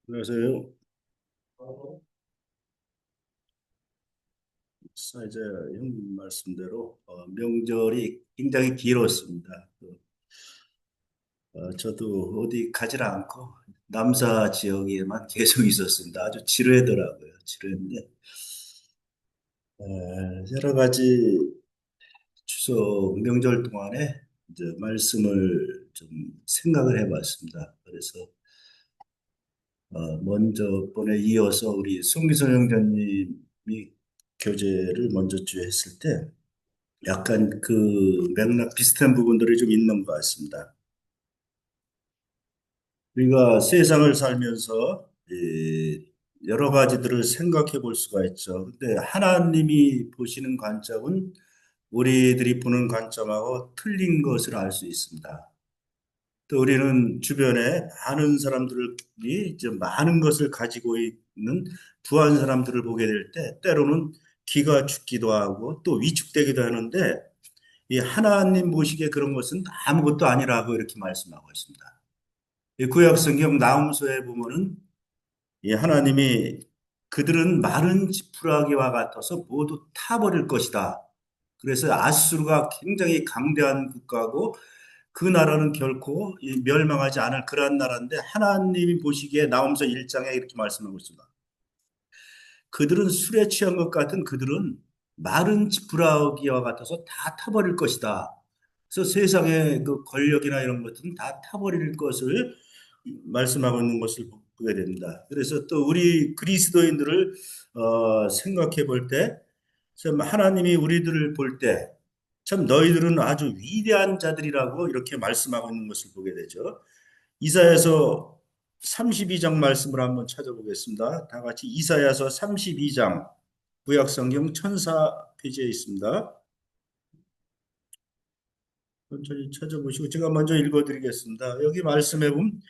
안녕하세요. 이제 형님 말씀대로 명절이 굉장히 길었습니다. 저도 어디 가지 않고 남사 지역에만 계속 있었습니다. 아주 지루하더라고요. 지루했는데 여러 가지 추석 명절 동안에 이제 말씀을 좀 생각을 해봤습니다. 그래서 먼저 번에 이어서 우리 송기선 형제님이 교제를 먼저 주했을 때 약간 그 맥락 비슷한 부분들이 좀 있는 것 같습니다. 우리가 세상을 살면서 여러 가지들을 생각해 볼 수가 있죠. 근데 하나님이 보시는 관점은 우리들이 보는 관점하고 틀린 것을 알 수 있습니다. 또 우리는 주변에 많은 사람들이 이제 많은 것을 가지고 있는 부한 사람들을 보게 될 때 때로는 기가 죽기도 하고 또 위축되기도 하는데 이 하나님 보시기에 그런 것은 아무것도 아니라고 이렇게 말씀하고 있습니다. 이 구약 성경 나홈서에 보면은 이 하나님이 그들은 마른 지푸라기와 같아서 모두 타버릴 것이다. 그래서 아수르가 굉장히 강대한 국가고 그 나라는 결코 멸망하지 않을 그러한 나라인데 하나님이 보시기에 나홈서 1장에 이렇게 말씀하고 있습니다. 그들은 술에 취한 것 같은 그들은 마른 지푸라기와 같아서 다 타버릴 것이다. 그래서 세상의 그 권력이나 이런 것들은 다 타버릴 것을 말씀하고 있는 것을 보게 됩니다. 그래서 또 우리 그리스도인들을 생각해 볼 때, 참 하나님이 우리들을 볼 때, 참 너희들은 아주 위대한 자들이라고 이렇게 말씀하고 있는 것을 보게 되죠. 이사야서 32장 말씀을 한번 찾아보겠습니다. 다 같이 이사야서 32장 구약 성경 1004페이지에 있습니다. 천천히 찾아보시고 제가 먼저 읽어드리겠습니다. 여기 말씀해 보면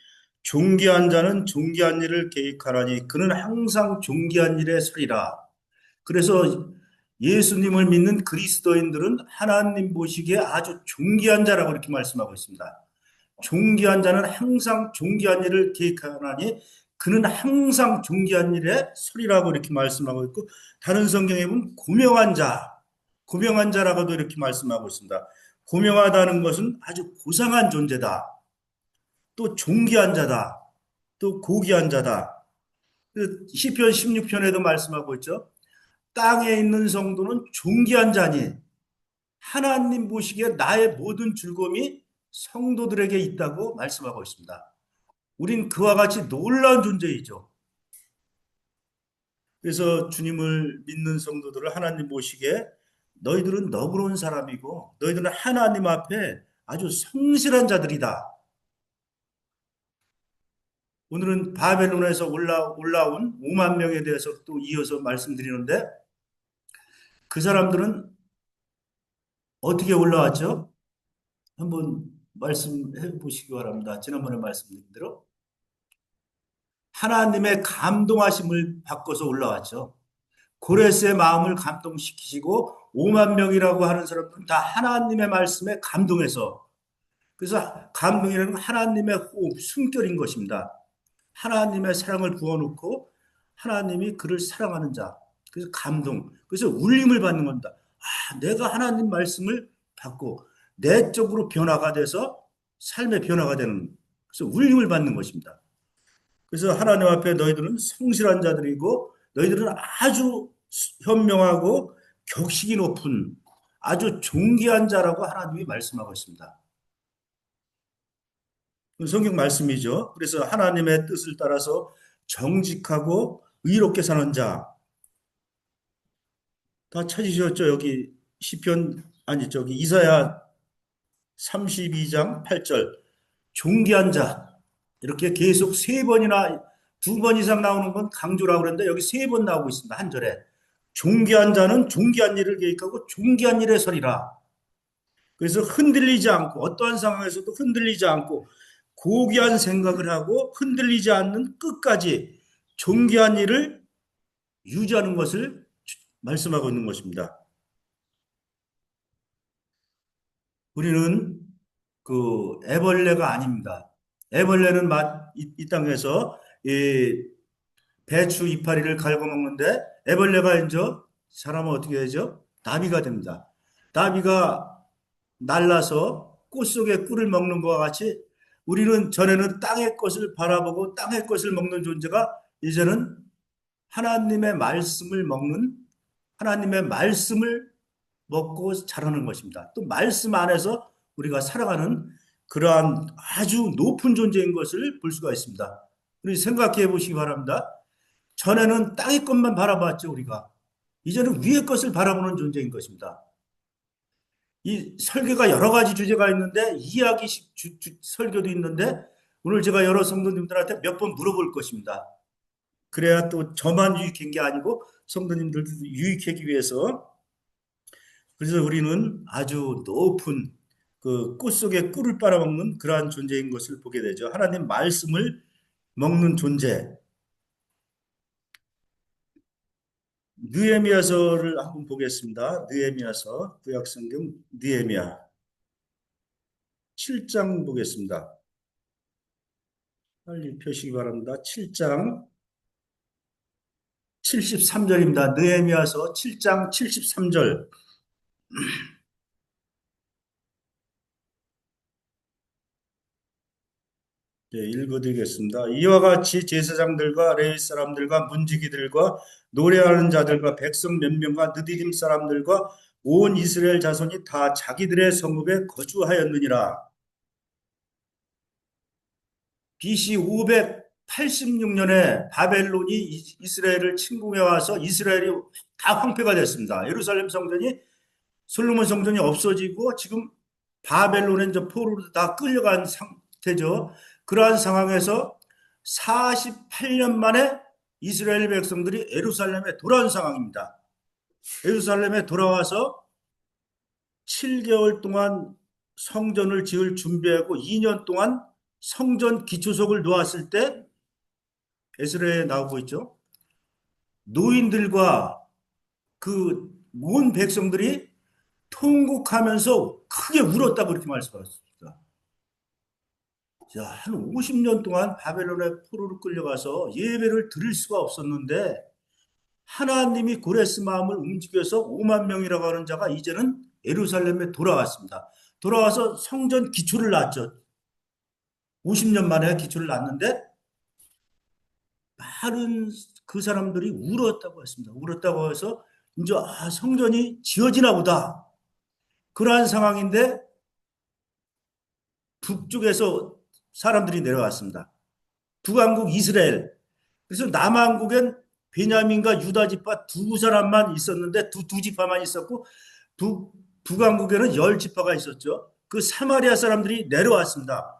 존귀한 자는 존귀한 일을 계획하라니 그는 항상 존귀한 일에 서리라. 그래서 예수님을 믿는 그리스도인들은 하나님 보시기에 아주 존귀한 자라고 이렇게 말씀하고 있습니다. 존귀한 자는 항상 존귀한 일을 계획하나니 그는 항상 존귀한 일에 서리라고 이렇게 말씀하고 있고 다른 성경에 보면 고명한 자, 고명한 자라고도 이렇게 말씀하고 있습니다. 고명하다는 것은 아주 고상한 존재다. 또 존귀한 자다. 또 고귀한 자다. 시편 16편에도 말씀하고 있죠. 땅에 있는 성도는 존귀한 자니 하나님 보시기에 나의 모든 즐거움이 성도들에게 있다고 말씀하고 있습니다. 우린 그와 같이 놀라운 존재이죠. 그래서 주님을 믿는 성도들을 하나님 보시기에 너희들은 너그러운 사람이고 너희들은 하나님 앞에 아주 성실한 자들이다. 오늘은 바벨론에서 올라온 5만 명에 대해서 또 이어서 말씀드리는데 그 사람들은 어떻게 올라왔죠? 한번 말씀해 보시기 바랍니다. 지난번에 말씀드린 대로 하나님의 감동하심을 받고서 올라왔죠. 고레스의 마음을 감동시키시고 5만 명이라고 하는 사람들은 다 하나님의 말씀에 감동해서 그래서 감동이라는 건 하나님의 호흡, 숨결인 것입니다. 하나님의 사랑을 부어놓고 하나님이 그를 사랑하는 자. 그래서 감동. 그래서 울림을 받는 겁니다. 아, 내가 하나님 말씀을 받고 내적으로 변화가 돼서 삶의 변화가 되는 그래서 울림을 받는 것입니다. 그래서 하나님 앞에 너희들은 성실한 자들이고 너희들은 아주 현명하고 격식이 높은 아주 존귀한 자라고 하나님이 말씀하고 있습니다. 성경 말씀이죠. 그래서 하나님의 뜻을 따라서 정직하고 의롭게 사는 자 다 찾으셨죠? 여기 시편 아니 저기 이사야 32장 8절 존귀한 자 이렇게 계속 세 번이나 두 번 이상 나오는 건 강조라고 그러는데 여기 세 번 나오고 있습니다. 한 절에 존귀한 자는 존귀한 일을 계획하고 존귀한 일에 서리라. 그래서 흔들리지 않고 어떠한 상황에서도 흔들리지 않고 고귀한 생각을 하고 흔들리지 않는 끝까지 존귀한 일을 유지하는 것을 말씀하고 있는 것입니다. 우리는 그 애벌레가 아닙니다. 애벌레는 이 땅에서 이 배추 이파리를 갉아먹는데 애벌레가 이제 사람은 어떻게 되죠? 나비가 됩니다. 나비가 날라서 꽃 속에 꿀을 먹는 것과 같이 우리는 전에는 땅의 것을 바라보고 땅의 것을 먹는 존재가 이제는 하나님의 말씀을 먹는 하나님의 말씀을 먹고 자라는 것입니다. 또 말씀 안에서 우리가 살아가는 그러한 아주 높은 존재인 것을 볼 수가 있습니다. 우리 생각해 보시기 바랍니다. 전에는 땅의 것만 바라봤죠, 우리가. 이제는 위의 것을 바라보는 존재인 것입니다. 이 설교가 여러 가지 주제가 있는데 이야기식 설교도 있는데 오늘 제가 여러 성도님들한테 몇 번 물어볼 것입니다. 그래야 또 저만 유익한 게 아니고 성도님들도 유익하기 위해서 그래서 우리는 아주 높은 그 꽃 속에 꿀을 빨아먹는 그러한 존재인 것을 보게 되죠. 하나님 말씀을 먹는 존재. 느헤미야서를 한번 보겠습니다. 느헤미야서 구약성경 느헤미야 7장 보겠습니다. 빨리 펴시기 바랍니다. 7장 73절입니다. 느헤미야서 7장 73절. 예, 읽어드리겠습니다. 이와 같이 제사장들과 레위 사람들과 문지기들과 노래하는 자들과 백성 몇 명과 느디딤 사람들과 온 이스라엘 자손이 다 자기들의 성읍에 거주하였느니라. BC 586년에 바벨론이 이스라엘을 침공해 와서 이스라엘이 다 황폐가 됐습니다. 예루살렘 성전이 솔로몬 성전이 없어지고 지금 바벨론에 이제 포로로 다 끌려간 상태죠. 그러한 상황에서 48년 만에 이스라엘 백성들이 예루살렘에 돌아온 상황입니다. 예루살렘에 돌아와서 7개월 동안 성전을 지을 준비하고 2년 동안 성전 기초석을 놓았을 때 에스라에 나오고 있죠. 노인들과 그 온 백성들이 통곡하면서 크게 울었다고 이렇게 말씀하셨습니다. 자, 한 50년 동안 바벨론의 포로로 끌려가서 예배를 드릴 수가 없었는데 하나님이 고레스 마음을 움직여서 5만 명이라고 하는 자가 이제는 예루살렘에 돌아왔습니다. 돌아와서 성전 기초를 놨죠. 50년 만에 기초를 놨는데 많은 그 사람들이 울었다고 했습니다. 울었다고 해서 이제 성전이 지어지나 보다. 그러한 상황인데 북쪽에서 사람들이 내려왔습니다. 북왕국 이스라엘. 그래서 남왕국엔 베냐민과 유다 지파 두 사람만 있었는데 두 지파만 있었고 북왕국에는 열 지파가 있었죠. 그 사마리아 사람들이 내려왔습니다.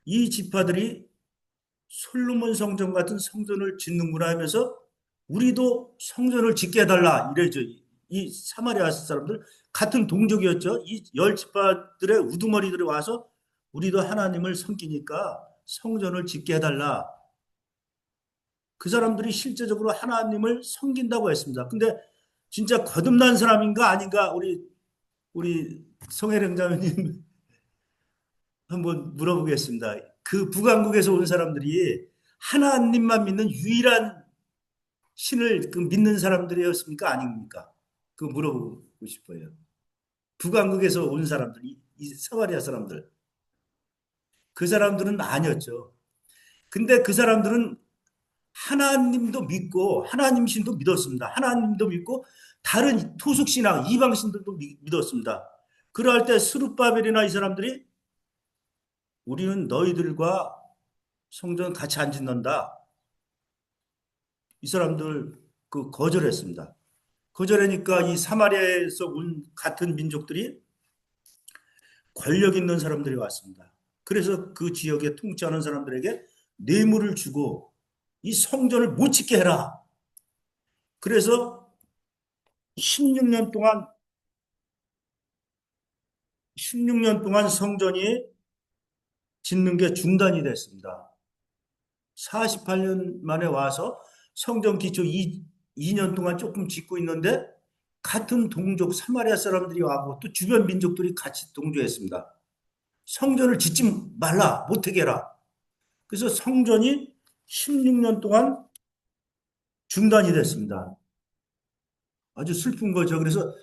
이 지파들이 솔로몬 성전 같은 성전을 짓는구나 하면서 우리도 성전을 짓게 해달라 이래죠. 이 사마리아 사람들 같은 동족이었죠. 이 열 지파들의 우두머리들이 와서 우리도 하나님을 섬기니까 성전을 짓게 해달라. 그 사람들이 실제적으로 하나님을 섬긴다고 했습니다. 근데 진짜 거듭난 사람인가 아닌가 우리 성혜령 자매님 한번 물어보겠습니다. 그 북왕국에서 온 사람들이 하나님만 믿는 유일한 신을 그 믿는 사람들이었습니까? 아닙니까? 그거 물어보고 싶어요. 북왕국에서 온 사람들, 이 사마리아 사람들. 그 사람들은 아니었죠. 근데 그 사람들은 하나님도 믿고 하나님 신도 믿었습니다. 하나님도 믿고 다른 토속 신앙, 이방 신들도 믿었습니다. 그럴 때 스룹바벨이나 이 사람들이 우리는 너희들과 성전 같이 안 짓는다. 이 사람들 그 거절했습니다. 거절하니까 이 사마리아에서 온 같은 민족들이 권력 있는 사람들이 왔습니다. 그래서 그 지역에 통치하는 사람들에게 뇌물을 주고 이 성전을 못 짓게 해라. 그래서 16년 동안 16년 동안 성전이 짓는 게 중단이 됐습니다. 48년 만에 와서 성전 기초 2년 동안 조금 짓고 있는데 같은 동족 사마리아 사람들이 와고 또 주변 민족들이 같이 동조했습니다. 성전을 짓지 말라, 못하게 해라. 그래서 성전이 16년 동안 중단이 됐습니다. 아주 슬픈 거죠. 그래서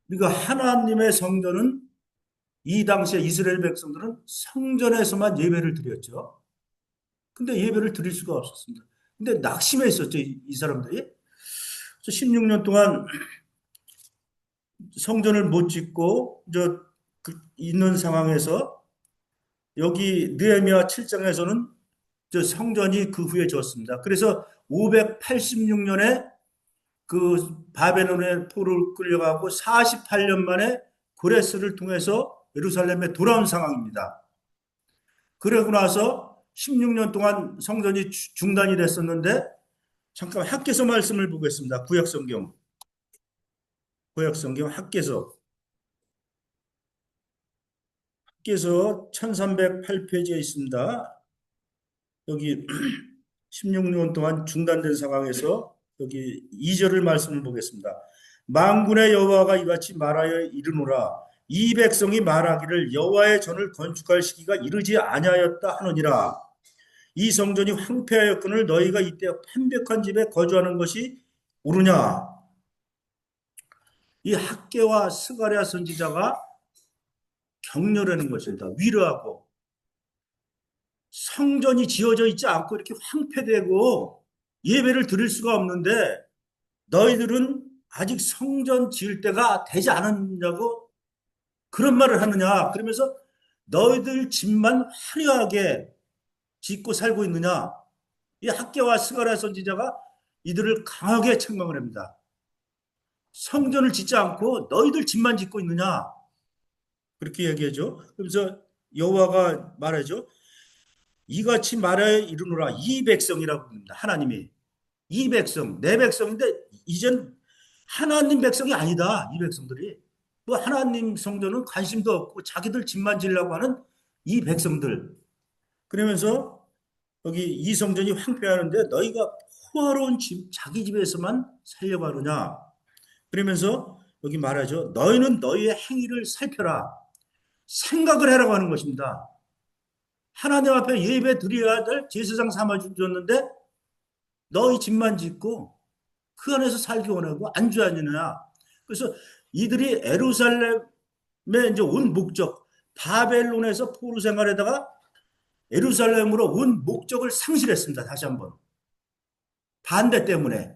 우리가 하나님의 성전은 이 당시에 이스라엘 백성들은 성전에서만 예배를 드렸죠. 근데 예배를 드릴 수가 없었습니다. 근데 낙심해 있었죠, 이 사람들이. 그래서 16년 동안 성전을 못 짓고 있는 상황에서 여기 느헤미야 7장에서는 저 성전이 그 후에 졌습니다. 그래서 586년에 그 바벨론의 포로를 끌려가고 48년 만에 고레스를 통해서 예루살렘에 돌아온 상황입니다. 그러고 나서 16년 동안 성전이 중단이 됐었는데 잠깐 학개서 말씀을 보겠습니다. 구약성경. 구약성경 학개서 1308페이지에 있습니다. 여기 16년 동안 중단된 상황에서 여기 2절을 말씀을 보겠습니다. 만군의 여호와가 이같이 말하여 이르노라. 이 백성이 말하기를 여호와의 전을 건축할 시기가 이르지 아니하였다 하느니라. 이 성전이 황폐하였거늘 너희가 이때 판벽한 집에 거주하는 것이 옳으냐. 이 학개와 스가랴 선지자가 격려하는 것입니다. 위로하고 성전이 지어져 있지 않고 이렇게 황폐되고 예배를 드릴 수가 없는데 너희들은 아직 성전 지을 때가 되지 않았냐고 그런 말을 하느냐. 그러면서 너희들 집만 화려하게 짓고 살고 있느냐. 이 학개와 스가랴 선지자가 이들을 강하게 책망을 합니다. 성전을 짓지 않고 너희들 집만 짓고 있느냐. 그렇게 얘기하죠. 그래서 여호와가 말하죠. 이같이 말하여 이르노라. 이 백성이라고 합니다. 하나님이. 이 백성, 내 백성인데 이젠 하나님 백성이 아니다. 이 백성들이. 또 하나님 성전은 관심도 없고 자기들 집만 지으려고 하는 이 백성들. 그러면서 여기 이 성전이 황폐하는데 너희가 호화로운 집, 자기 집에서만 살려고 하느냐. 그러면서 여기 말하죠. 너희는 너희의 행위를 살펴라. 생각을 해라고 하는 것입니다. 하나님 앞에 예배 드려야 될 제사장 삼아 주셨는데 너희 집만 짓고 그 안에서 살기 원하고 안주하느냐. 그래서 이들이 예루살렘에 이제 온 목적, 바벨론에서 포로 생활에다가 예루살렘으로 온 목적을 상실했습니다. 다시 한번. 반대 때문에.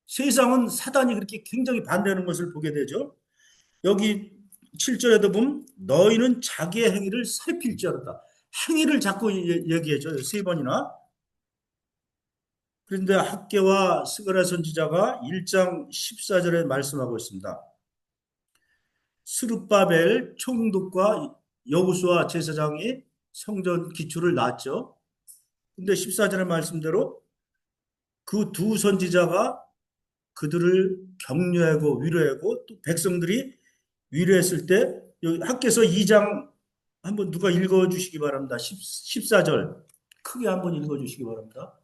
세상은 사단이 그렇게 굉장히 반대하는 것을 보게 되죠. 여기 7절에도 보면 너희는 자기의 행위를 살필지어다. 행위를 자꾸 얘기해줘요. 세 번이나. 그런데 학개와 스가랴 선지자가 1장 14절에 말씀하고 있습니다. 스룹바벨 총독과 여호수아 제사장이 성전 기초를 놨죠. 근데 14절의 말씀대로 그 두 선지자가 그들을 격려하고 위로하고 또 백성들이 위로했을 때 여기 학개서 2장 한번 누가 읽어주시기 바랍니다. 14절 크게 한번 읽어주시기 바랍니다.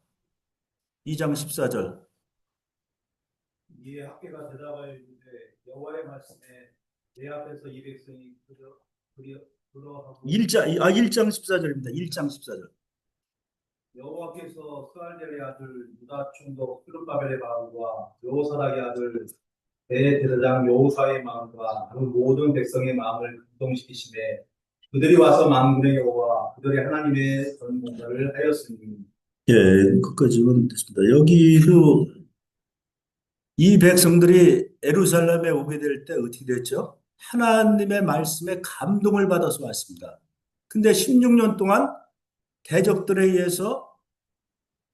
2장 14절. 이에 학개가 대답하여 이르되 여호와의 말씀에 내 앞에서 이 백성이 그러하고 1장 14절입니다. 1장 14절. 여호와께서 스알델의 아들 유다 총독 스룹바벨의 마음과 여호사닥의 아들 대제사장 여호사의 마음과 그 모든 백성의 마음을 감동시키심에 그들이 와서 만군의 여호와 그들의 하나님의 전 공사를 하였으니. 예, 끝까지는 됐습니다. 여기도 이 백성들이 예루살렘에 오게 될 때 어떻게 됐죠? 하나님의 말씀에 감동을 받아서 왔습니다. 근데 16년 동안 대적들에 의해서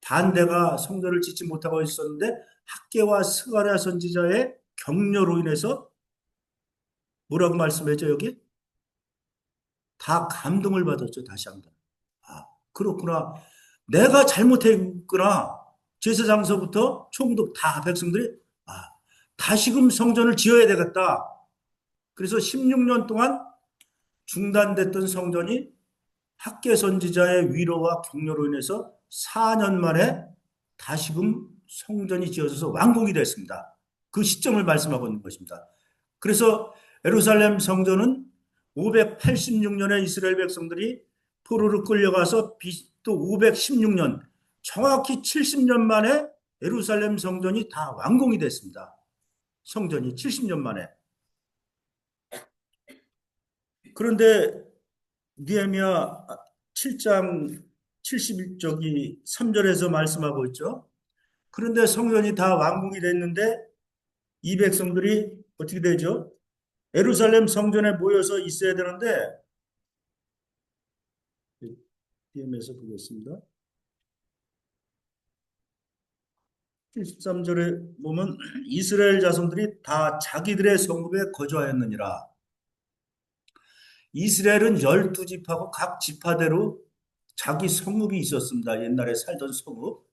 반대가 성전을 짓지 못하고 있었는데 학개와 스가랴 선지자의 격려로 인해서 뭐라고 말씀했죠, 여기? 다 감동을 받았죠, 다시 한번. 아, 그렇구나. 내가 잘못했구나. 제사장서부터 총독 다 백성들이 다시금 성전을 지어야 되겠다. 그래서 16년 동안 중단됐던 성전이 학개 선지자의 위로와 격려로 인해서 4년 만에 다시금 성전이 지어져서 완공이 됐습니다. 그 시점을 말씀하고 있는 것입니다. 그래서 예루살렘 성전은 586년에 이스라엘 백성들이 포로로 끌려가서 또 516년, 정확히 70년 만에 예루살렘 성전이 다 완공이 됐습니다. 성전이 70년 만에. 그런데 느헤미야 7장 71쪽이 3절에서 말씀하고 있죠. 그런데 성전이 다 완공이 됐는데 이 백성들이 어떻게 되죠? 예루살렘 성전에 모여서 있어야 되는데 느헤미야서 보겠습니다. 73절에 보면 이스라엘 자손들이 다 자기들의 성읍에 거주하였느니라. 이스라엘은 12지파고 각 지파대로 자기 성읍이 있었습니다. 옛날에 살던 성읍.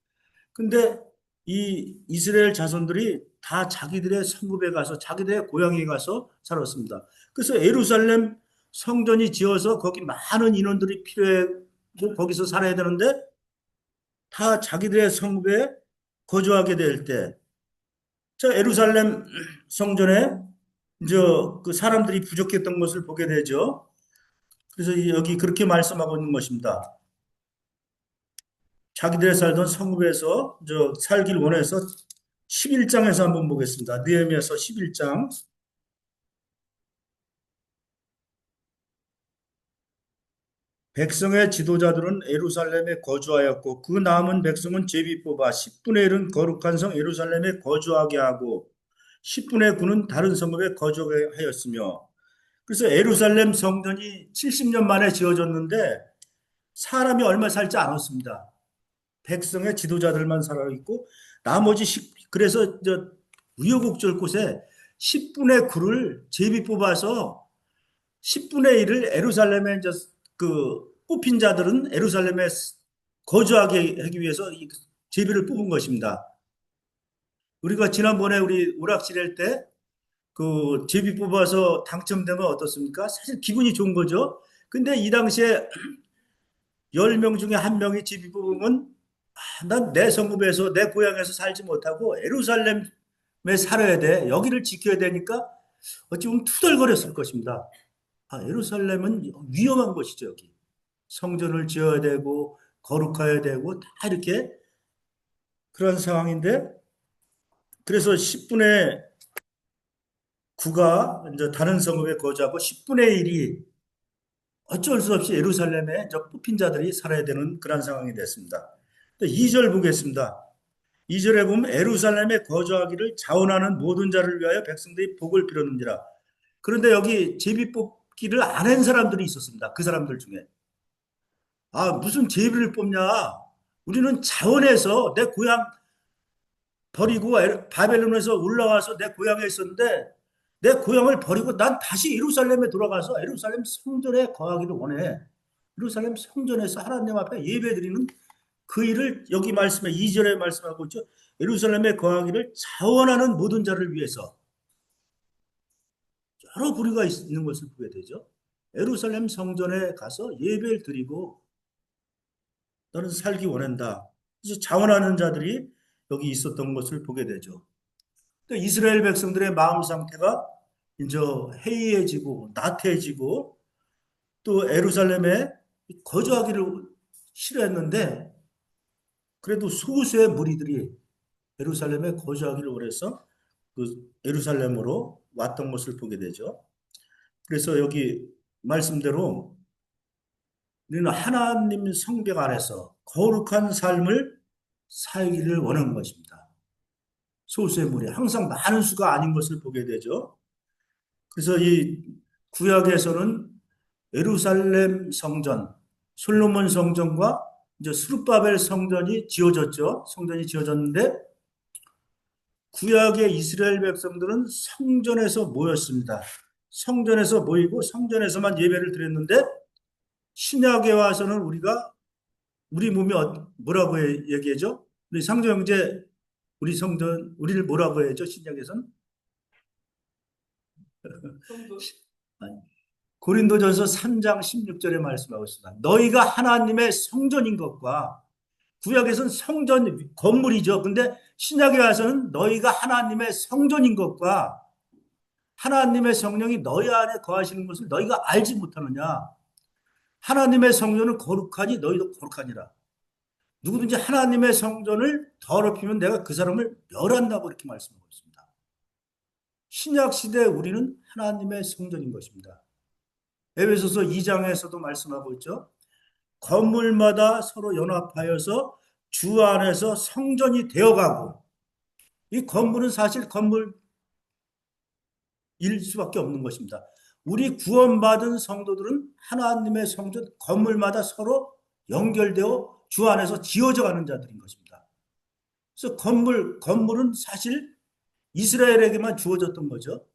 근데 이 이스라엘 자손들이 다 자기들의 성읍에 가서 자기들의 고향에 가서 살았습니다. 그래서 예루살렘 성전이 지어서 거기 많은 인원들이 필요해 거기서 살아야 되는데 다 자기들의 성읍에 거주하게 될 때, 자 예루살렘 성전에 이제 그 사람들이 부족했던 것을 보게 되죠. 그래서 여기 그렇게 말씀하고 있는 것입니다. 자기들이 살던 성읍에서 살길 원해서 11장에서 한번 보겠습니다. 느헤미야서 11장. 백성의 지도자들은 예루살렘에 거주하였고 그 남은 백성은 제비 뽑아 10분의 1은 거룩한 성 예루살렘에 거주하게 하고 10분의 9는 다른 성읍에 거주하게 하였으며, 그래서 예루살렘 성전이 70년 만에 지어졌는데 사람이 얼마 살지 않았습니다. 백성의 지도자들만 살아있고 나머지 그래서 우여곡절 곳에 10분의 9를 제비 뽑아서 10분의 1을 예루살렘에 그 뽑힌 자들은 예루살렘에 거주하게 하기 위해서 제비를 뽑은 것입니다. 우리가 지난번에 우리 오락실 때 그 제비 뽑아서 당첨되면 어떻습니까? 사실 기분이 좋은 거죠. 근데 이 당시에 10명 중에 한 명이 제비 뽑으면 난 내 성읍에서 내 고향에서 살지 못하고 예루살렘에 살아야 돼. 여기를 지켜야 되니까 어찌 보면 투덜거렸을 것입니다. 예루살렘은 위험한 곳이죠, 여기. 성전을 지어야 되고 거룩해야 되고 다 이렇게 그런 상황인데, 그래서 10분의 9가 이제 다른 성읍에 거주하고 10분의 1이 어쩔 수 없이 예루살렘에 뽑힌 자들이 살아야 되는 그런 상황이 됐습니다. 2절 보겠습니다. 2절에 보면 예루살렘에 거주하기를 자원하는 모든 자를 위하여 백성들이 복을 빌었느니라. 그런데 여기 제비 뽑기를 안 한 사람들이 있었습니다. 그 사람들 중에. 무슨 제비를 뽑냐? 우리는 자원해서 내 고향 버리고 바벨론에서 올라와서 내 고향에 있었는데 내 고향을 버리고 난 다시 예루살렘에 돌아가서 예루살렘 성전에 거하기를 원해. 예루살렘 성전에서 하나님 앞에 예배드리는 그 일을 여기 말씀에 2절에 말씀하고 있죠. 예루살렘에 거하기를 자원하는 모든 자를 위해서 여러 부류가 있는 것을 보게 되죠. 예루살렘 성전에 가서 예배를 드리고 너는 살기 원한다. 그래서 자원하는 자들이 여기 있었던 것을 보게 되죠. 또 이스라엘 백성들의 마음 상태가 이제 해이해지고 나태해지고 또 예루살렘에 거주하기를 싫어했는데 그래도 소수의 무리들이 예루살렘에 거주하기를 원해서 그 예루살렘으로 왔던 것을 보게 되죠. 그래서 여기 말씀대로 우리는 하나님 성벽 안에서 거룩한 삶을 살기를 원하는 것입니다. 소수의 무리, 항상 많은 수가 아닌 것을 보게 되죠. 그래서 이 구약에서는 예루살렘 성전, 솔로몬 성전과 이제 스룹바벨 성전이 지어졌죠. 성전이 지어졌는데 구약의 이스라엘 백성들은 성전에서 모였습니다. 성전에서 모이고 성전에서만 예배를 드렸는데 신약에 와서는 우리 몸이 뭐라고 얘기하죠? 우리 상조 형제 우리 성전 우리를 뭐라고 해야죠? 신약에서는 아니, 고린도전서 3장 16절에 말씀하고 있습니다. 너희가 하나님의 성전인 것과 구약에서는 성전 건물이죠. 근데 신약에 와서는 너희가 하나님의 성전인 것과 하나님의 성령이 너희 안에 거하시는 것을 너희가 알지 못하느냐. 하나님의 성전은 거룩하니 너희도 거룩하니라. 누구든지 하나님의 성전을 더럽히면 내가 그 사람을 멸한다고 이렇게 말씀하고 있습니다. 신약 시대 우리는 하나님의 성전인 것입니다. 에베소서 2장에서도 말씀하고 있죠. 건물마다 서로 연합하여서 주 안에서 성전이 되어가고, 이 건물은 사실 건물일 수밖에 없는 것입니다. 우리 구원받은 성도들은 하나님의 성전 건물마다 서로 연결되어 주 안에서 지어져 가는 자들인 것입니다. 그래서 건물은 사실 이스라엘에게만 주어졌던 거죠.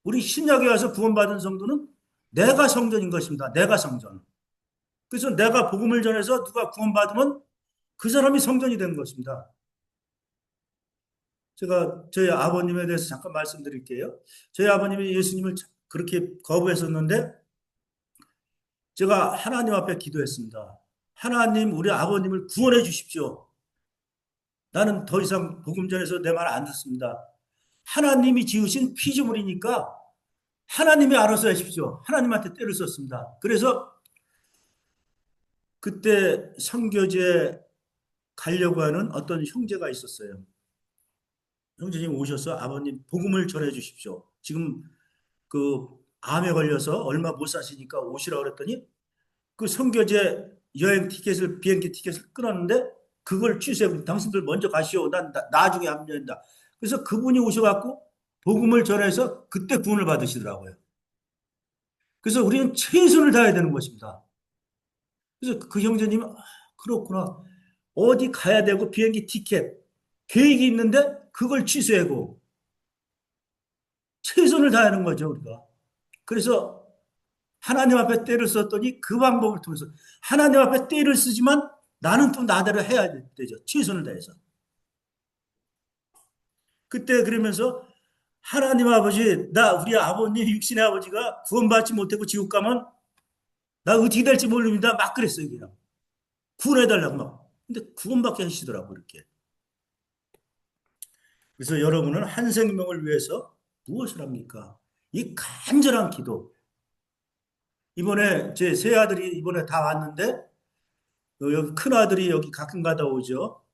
우리 신약에 와서 구원받은 성도는 내가 성전인 것입니다. 내가 성전. 그래서 내가 복음을 전해서 누가 구원받으면 그 사람이 성전이 된 것입니다. 제가 저희 아버님에 대해서 잠깐 말씀드릴게요. 저희 아버님이 예수님을 그렇게 거부했었는데 제가 하나님 앞에 기도했습니다. 하나님, 우리 아버님을 구원해 주십시오. 나는 더 이상 복음 전해서 내 말 안 듣습니다. 하나님이 지으신 피조물이니까 하나님이 알아서 하십시오. 하나님한테 때를 썼습니다. 그래서 그때 선교지에 가려고 하는 어떤 형제가 있었어요. 형제님 오셔서 아버님 복음을 전해 주십시오. 지금 그 암에 걸려서 얼마 못 사시니까 오시라고 그랬더니 그 선교제 여행 티켓을 비행기 티켓을 끊었는데 그걸 취소해. 당신들 먼저 가시오. 난 나중에 합류한다. 그래서 그분이 오셔갖고 복음을 전해서 그때 구원을 받으시더라고요. 그래서 우리는 최선을 다해야 되는 것입니다. 그래서 그 형제님이 그렇구나. 어디 가야 되고 비행기 티켓 계획이 있는데 그걸 취소하고 최선을 다하는 거죠, 우리가. 그래서 하나님 앞에 때를 썼더니 그 방법을 통해서 하나님 앞에 때를 쓰지만 나는 또 나대로 해야 되죠. 최선을 다해서. 그때 그러면서 하나님 아버지, 우리 아버님, 육신의 아버지가 구원받지 못하고 지옥 가면 나 어떻게 될지 모릅니다. 막 그랬어요, 그냥. 구원해달라고 막. 근데 구원받게 하시더라고, 이렇게. 그래서 여러분은 한 생명을 위해서 무엇을 합니까? 이 간절한 기도. 이번에 제 세 아들이 이번에 다 왔는데 여기 큰 아들이 여기 가끔 가다 오죠.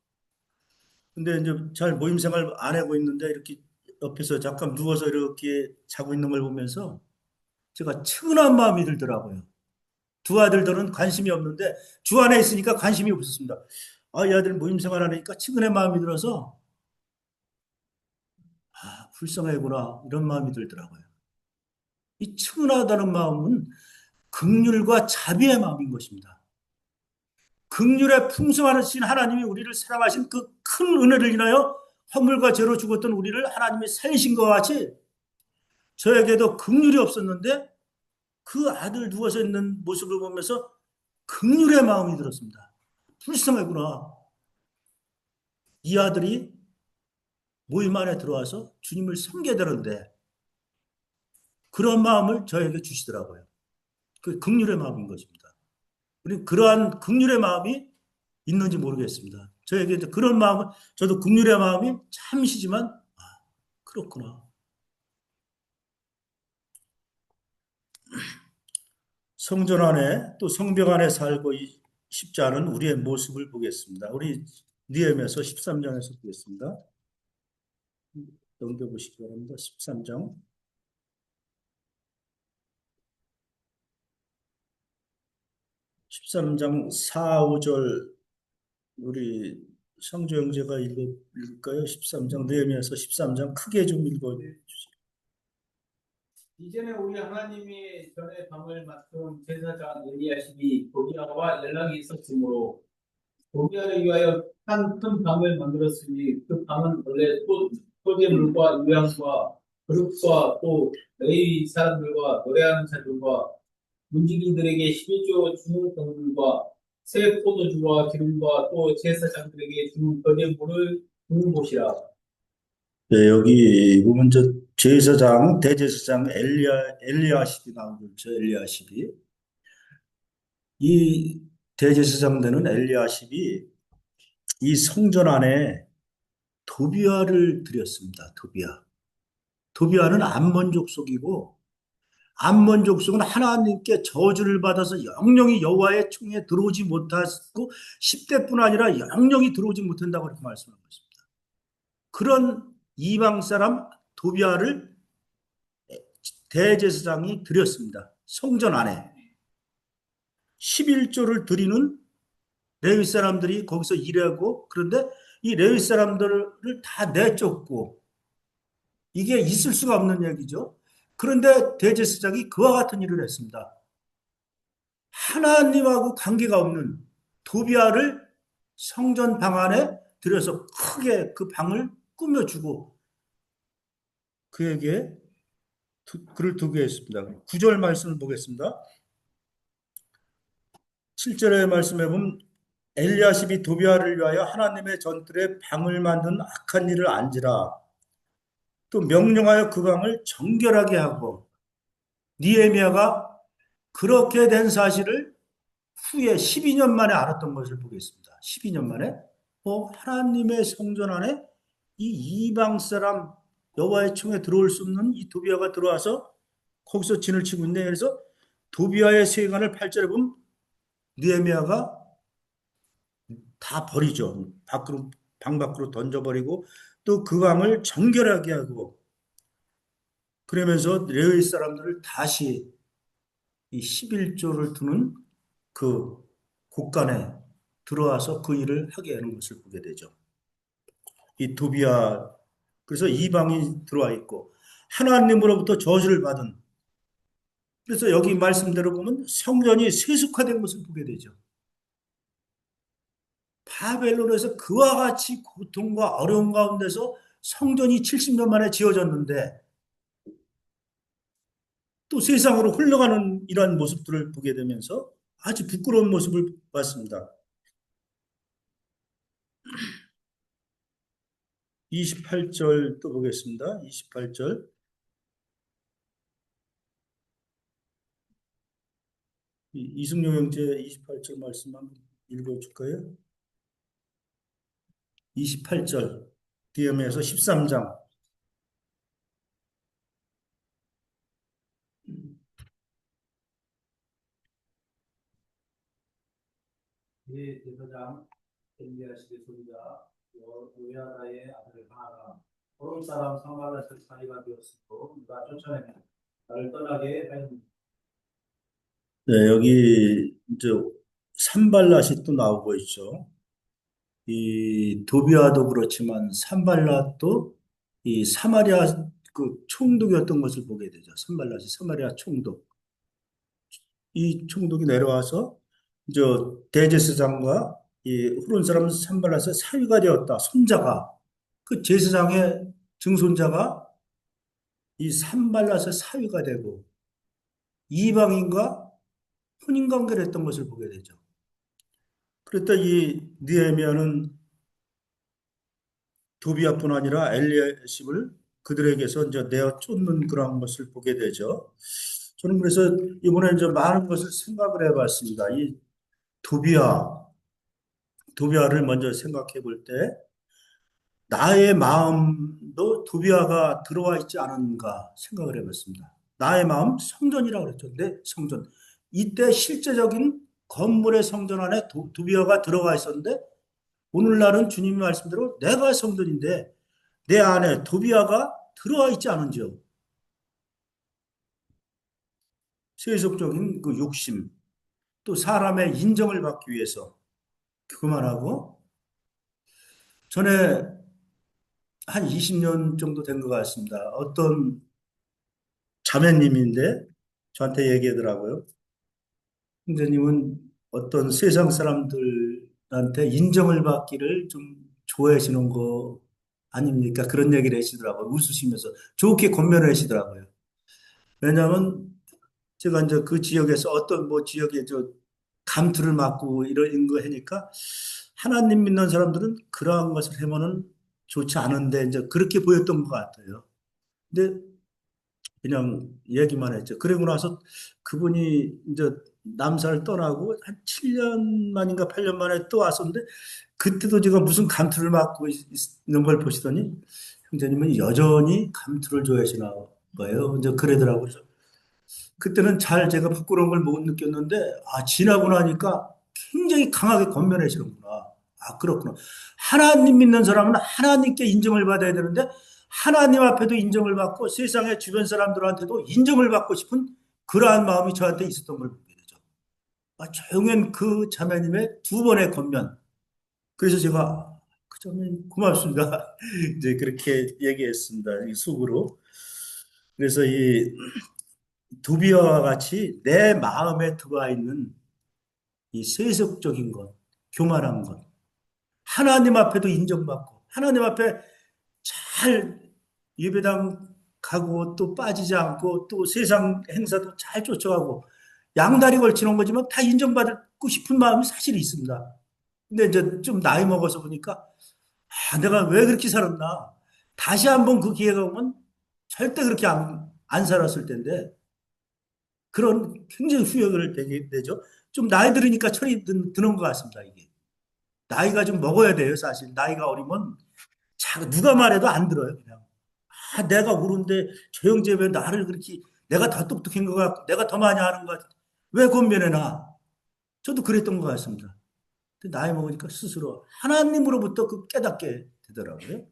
근데 이제 잘 모임 생활 안 하고 있는데 이렇게 옆에서 잠깐 누워서 이렇게 자고 있는 걸 보면서 제가 측은한 마음이 들더라고요. 두 아들들은 관심이 없는데 주 안에 있으니까 관심이 없었습니다. 아, 이 아들 모임 생활 하니까 측은한 마음이 들어서 불쌍하구나 이런 마음이 들더라고요. 이 측은하다는 마음은 긍휼과 자비의 마음인 것입니다. 긍휼에 풍성하신 하나님이 우리를 사랑하신 그 큰 은혜를 인하여 허물과 죄로 죽었던 우리를 하나님이 살리신 것 같이 저에게도 긍휼이 없었는데 그 아들 누워서 있는 모습을 보면서 긍휼의 마음이 들었습니다. 불쌍하구나. 이 아들이 모임 안에 들어와서 주님을 섬겨야 되는데 그런 마음을 저에게 주시더라고요. 그 긍휼의 마음인 것입니다. 우리 그러한 긍휼의 마음이 있는지 모르겠습니다. 저에게 그런 마음은 저도 긍휼의 마음이 참시지만 그렇구나. 성전 안에 또 성벽 안에 살고 싶지 않은 우리의 모습을 보겠습니다. 우리 느헤미야서 13장에서 보겠습니다. 넘겨보시기 바랍니다. 13장. 13장 4, 5절 우리 성조 형제가 읽을까요? 13장 느헤미야서 13장 크게 좀 읽어 주시죠. 이전에 우리 하나님이 전에 방을 맡은 제사장 엘리야십이 도비아와 연락이 있었으므로 도비아를 위하여 한 큰 방을 만들었으니 그 방은 원래 소재물과 유향과 그릇과 또 레위 사람들과 노래하는 자들과 문지기들에게 12조 주는 동물과 새 포도주와 기름과 또 제사장들에게 주는 거제물을 두는 곳이라. 네, 여기 보면 저 제사장, 대제사장 엘리야십이 나오죠. 엘리야십이. 이 대제사장 되는 엘리야십이 이 성전 안에 도비아를 드렸습니다. 도비아. 도비아는 암몬 족속이고 암몬 족속은 하나님께 저주를 받아서 영영이 여호와의 총에 들어오지 못하고 10대뿐 아니라 영영이 들어오지 못한다고 이렇게 말씀하고 있습니다. 그런 이방 사람 도비아를 대제사장이 드렸습니다. 성전 안에 11조를 드리는 레위 사람들이 거기서 일하고, 그런데 이 레위 사람들을 다 내쫓고, 이게 있을 수가 없는 얘기죠. 그런데 대제사장이 그와 같은 일을 했습니다. 하나님하고 관계가 없는 도비아를 성전 방 안에 들여서 크게 그 방을 꾸며주고 그에게 그를 두게 했습니다. 9절 말씀을 보겠습니다. 7절의 말씀에 보면 엘리야십이 도비아를 위하여 하나님의 전뜰에 방을 만든 악한 일을 안지라. 또 명령하여 그 방을 정결하게 하고, 니에미아가 그렇게 된 사실을 후에 12년 만에 알았던 것을 보겠습니다. 12년 만에 하나님의 성전 안에 이 이방 사람 여호와의 총에 들어올 수 없는 이 도비아가 들어와서 거기서 진을 치고 있네. 그래서 도비아의 세관을 8절에 보면 느헤미야가 다 버리죠. 밖으로, 방 밖으로 던져버리고 또 그 방을 정결하게 하고, 그러면서 레위 사람들을 다시 이 11조를 두는 그 곳간에 들어와서 그 일을 하게 하는 것을 보게 되죠. 이 도비아, 그래서 이방이 들어와 있고 하나님으로부터 저주를 받은, 그래서 여기 말씀대로 보면 성전이 세속화된 것을 보게 되죠. 바벨론에서 그와 같이 고통과 어려운 가운데서 성전이 70년 만에 지어졌는데 또 세상으로 흘러가는 이러한 모습들을 보게 되면서 아주 부끄러운 모습을 봤습니다. 28절 또 보겠습니다. 28절. 이승용 형제 28절 말씀 한번 읽어줄까요? 28절. 디엠에서 13장. 이 제사장 엘리야십의 손자 요야다의 아들 하나가 호름 사람 상발lat의 사이가 되었으므로 누가 쫓아내며 나를 떠나게 하였느니라. 네, 여기 이제 산발랏이 또 나오고 있죠. 이 도비아도 그렇지만 산발랏도 이 사마리아 그 총독이었던 것을 보게 되죠. 산발랏이 사마리아 총독. 이 총독이 내려와서 이제 대제사장과 이 후른 사람 산발랏의 사위가 되었다. 손자가, 그 제사장의 증손자가 이 산발랏의 사위가 되고 이방인과 혼인 관계를 했던 것을 보게 되죠. 그랬다 이 느헤미야는 도비아뿐 아니라 엘리야십을 그들에게서 이제 내어 쫓는 그런 것을 보게 되죠. 저는 그래서 이번에 이제 많은 것을 생각을 해봤습니다. 이 도비아, 도비아를 먼저 생각해 볼 때, 나의 마음도 도비아가 들어와 있지 않은가 생각을 해봤습니다. 나의 마음, 성전이라고 그랬죠. 내 성전. 이때 실제적인 건물의 성전 안에 도비아가 들어가 있었는데, 오늘날은 주님이 말씀대로 내가 성전인데, 내 안에 도비아가 들어와 있지 않은지요. 세속적인 그 욕심, 또 사람의 인정을 받기 위해서 그만하고, 전에 한 20년 정도 된 것 같습니다. 어떤 자매님인데 저한테 얘기하더라고요. 형제님은 어떤 세상 사람들한테 인정을 받기를 좀 좋아하시는 거 아닙니까? 그런 얘기를 하시더라고요. 웃으시면서 좋게 권면을 하시더라고요. 왜냐하면 제가 이제 그 지역에서 어떤 뭐 지역에 저 감투를 맡고 이런 거 하니까 하나님 믿는 사람들은 그러한 것을 하면은 좋지 않은데 이제 그렇게 보였던 것 같아요. 근데 그냥 얘기만 했죠. 그러고 나서 그분이 이제 남사를 떠나고 한 7년 만인가 8년 만에 또 왔었는데 그때도 제가 무슨 감투를 맡고 있는 걸 보시더니 형제님은 여전히 감투를 좋아하시나 봐요. 이제 그러더라고요. 그때는 잘 제가 부끄러운 걸 못 느꼈는데, 아, 지나고 나니까 굉장히 강하게 권면하시는구나. 아, 그렇구나. 하나님 믿는 사람은 하나님께 인정을 받아야 되는데, 하나님 앞에도 인정을 받고 세상의 주변 사람들한테도 인정을 받고 싶은 그러한 마음이 저한테 있었던 걸 보게 되죠. 아, 조용한 그 자매님의 두 번의 권면. 그래서 제가 그 자매님 고맙습니다. 이제 그렇게 얘기했습니다. 이 속으로. 그래서 이 두비와 같이 내 마음에 들어와 있는 이 세속적인 것, 교만한 것, 하나님 앞에도 인정받고, 하나님 앞에 잘 예배당 가고 또 빠지지 않고 또 세상 행사도 잘 쫓아가고 양다리 걸치는 거지만 다 인정받고 싶은 마음이 사실 있습니다. 근데 이제 좀 나이 먹어서 보니까 아, 내가 왜 그렇게 살았나? 다시 한번 그 기회가 오면 절대 그렇게 안 살았을 텐데 그런 굉장히 후회를 되게 되죠. 좀 나이 들으니까 철이 드는 것 같습니다, 이게. 나이가 좀 먹어야 돼요, 사실. 나이가 어리면 누가 말해도 안 들어요, 그냥. 아, 내가 옳은데 저 형제 왜 나를 그렇게 내가 더 똑똑한 것 같고 내가 더 많이 아는 것 같고 왜 권면해나? 저도 그랬던 것 같습니다. 근데 나이 먹으니까 스스로 하나님으로부터 그 깨닫게 되더라고요.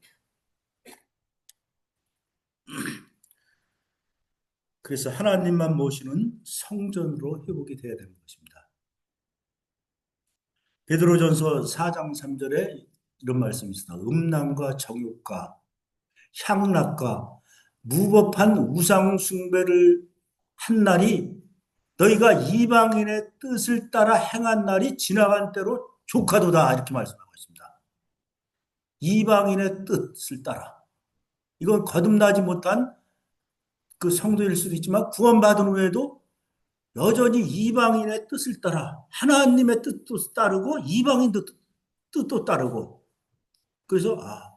그래서 하나님만 모시는 성전으로 회복이 돼야 되는 것입니다. 베드로전서 4장 3절에 이런 말씀이 있습니다. 음란과 정욕과 향락과 무법한 우상 숭배를 한 날이 너희가 이방인의 뜻을 따라 행한 날이 지나간 때로 조카도다 이렇게 말씀하고 있습니다. 이방인의 뜻을 따라 이건 거듭나지 못한 그 성도일 수도 있지만 구원받은 후에도 여전히 이방인의 뜻을 따라 하나님의 뜻도 따르고 이방인 뜻도 따르고 그래서 아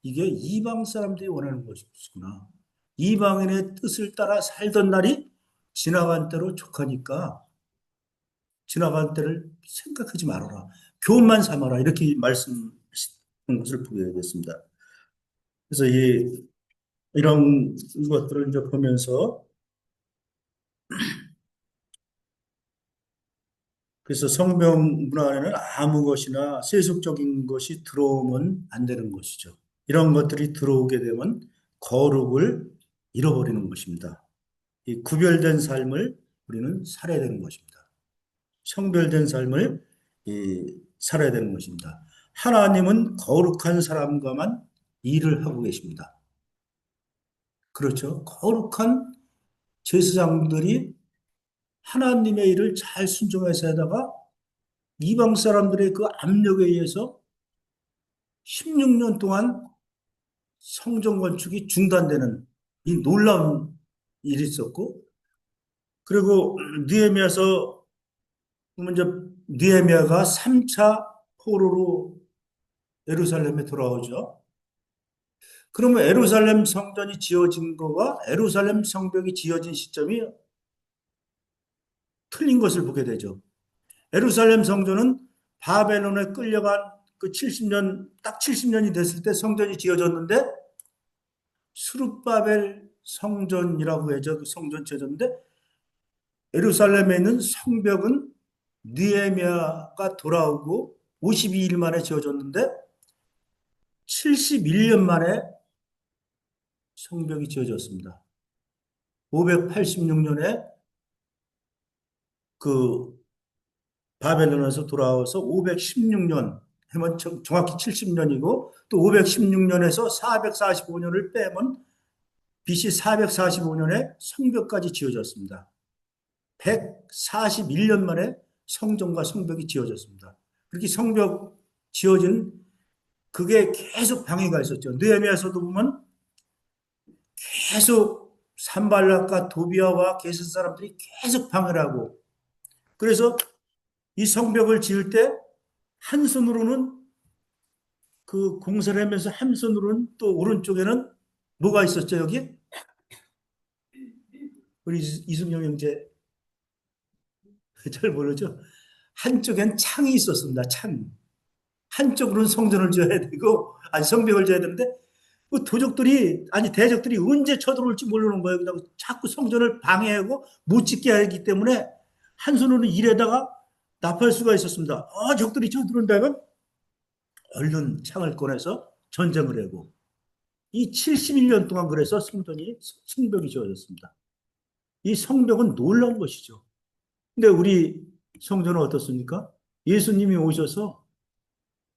이게 이방 사람들이 원하는 것이구나. 이방인의 뜻을 따라 살던 날이 지나간 때로 족하니까 지나간 때를 생각하지 말아라. 교훈만 삼아라. 이렇게 말씀하시는 것을 보게 되겠습니다. 그래서 이런 것들을 이제 보면서 그래서 성경 문화에는 아무 것이나 세속적인 것이 들어오면 안 되는 것이죠. 이런 것들이 들어오게 되면 거룩을 잃어버리는 것입니다. 이 구별된 삶을 우리는 살아야 되는 것입니다. 성별된 삶을 살아야 되는 것입니다. 하나님은 거룩한 사람과만 일을 하고 계십니다. 그렇죠. 거룩한 제사장들이 하나님의 일을 잘 순종해서 하다가 이방 사람들의 그 압력에 의해서 16년 동안 성전 건축이 중단되는 이 놀라운 일이 있었고, 그리고 느헤미야서 먼저 느헤미야가 3차 포로로 예루살렘에 돌아오죠. 그러면 예루살렘 성전이 지어진 거와 예루살렘 성벽이 지어진 시점이 틀린 것을 보게 되죠. 예루살렘 성전은 바벨론에 끌려간 그 70년, 딱 70년이 됐을 때 성전이 지어졌는데 수룹바벨 성전이라고 해서 그 성전 지어졌는데 예루살렘에 있는 성벽은 느헤미야가 돌아오고 52일 만에 지어졌는데 71년 만에 성벽이 지어졌습니다. 586년에 그 바벨론에서 돌아와서 516년 하면 정확히 70년이고 또 516년에서 445년을 빼면 BC 445년에 성벽까지 지어졌습니다. 141년 만에 성전과 성벽이 지어졌습니다. 그렇게 성벽 지어진 그게 계속 방해가 있었죠. 느헤미야서도 보면 계속 산발락과 도비아와 게스 사람들이 계속 방해를 하고 그래서 이 성벽을 지을 때 한 손으로는 그 공사를 하면서 한 손으로는 또 오른쪽에는 뭐가 있었죠, 여기? 우리 이승용 형제 잘 모르죠? 한쪽엔 창이 있었습니다, 창. 한쪽으로는 성전을 지어야 되고, 아니, 성벽을 지어야 되는데, 그 도적들이, 아니, 대적들이 언제 쳐들어올지 모르는 거예요. 그냥 자꾸 성전을 방해하고 못 짓게 하기 때문에 한 손으로 일에다가 납할 수가 있었습니다. 적들이 쳐들어온다면 얼른 창을 꺼내서 전쟁을 하고, 이 71년 동안 그래서 성전이, 성벽이 지어졌습니다. 이 성벽은 놀라운 것이죠. 근데 우리 성전은 어떻습니까? 예수님이 오셔서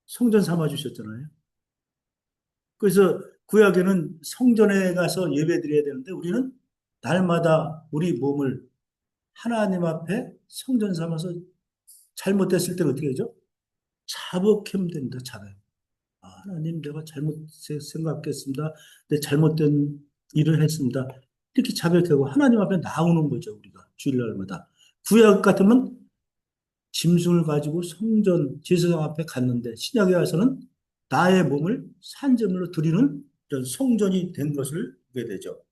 성전 삼아 주셨잖아요. 그래서 구약에는 성전에 가서 예배 드려야 되는데 우리는 날마다 우리 몸을 하나님 앞에 성전 삼아서 잘못됐을 때는 어떻게 하죠? 자복하면 됩니다. 자복. 하나님, 내가 잘못 생각했습니다. 내 잘못된 일을 했습니다. 이렇게 자백하고 하나님 앞에 나오는 거죠. 우리가 주일날마다. 구약 같으면 짐승을 가지고 성전 제사장 앞에 갔는데 신약에 와서는 나의 몸을 산제물로 드리는 이런 성전이 된 것을 보게 되죠.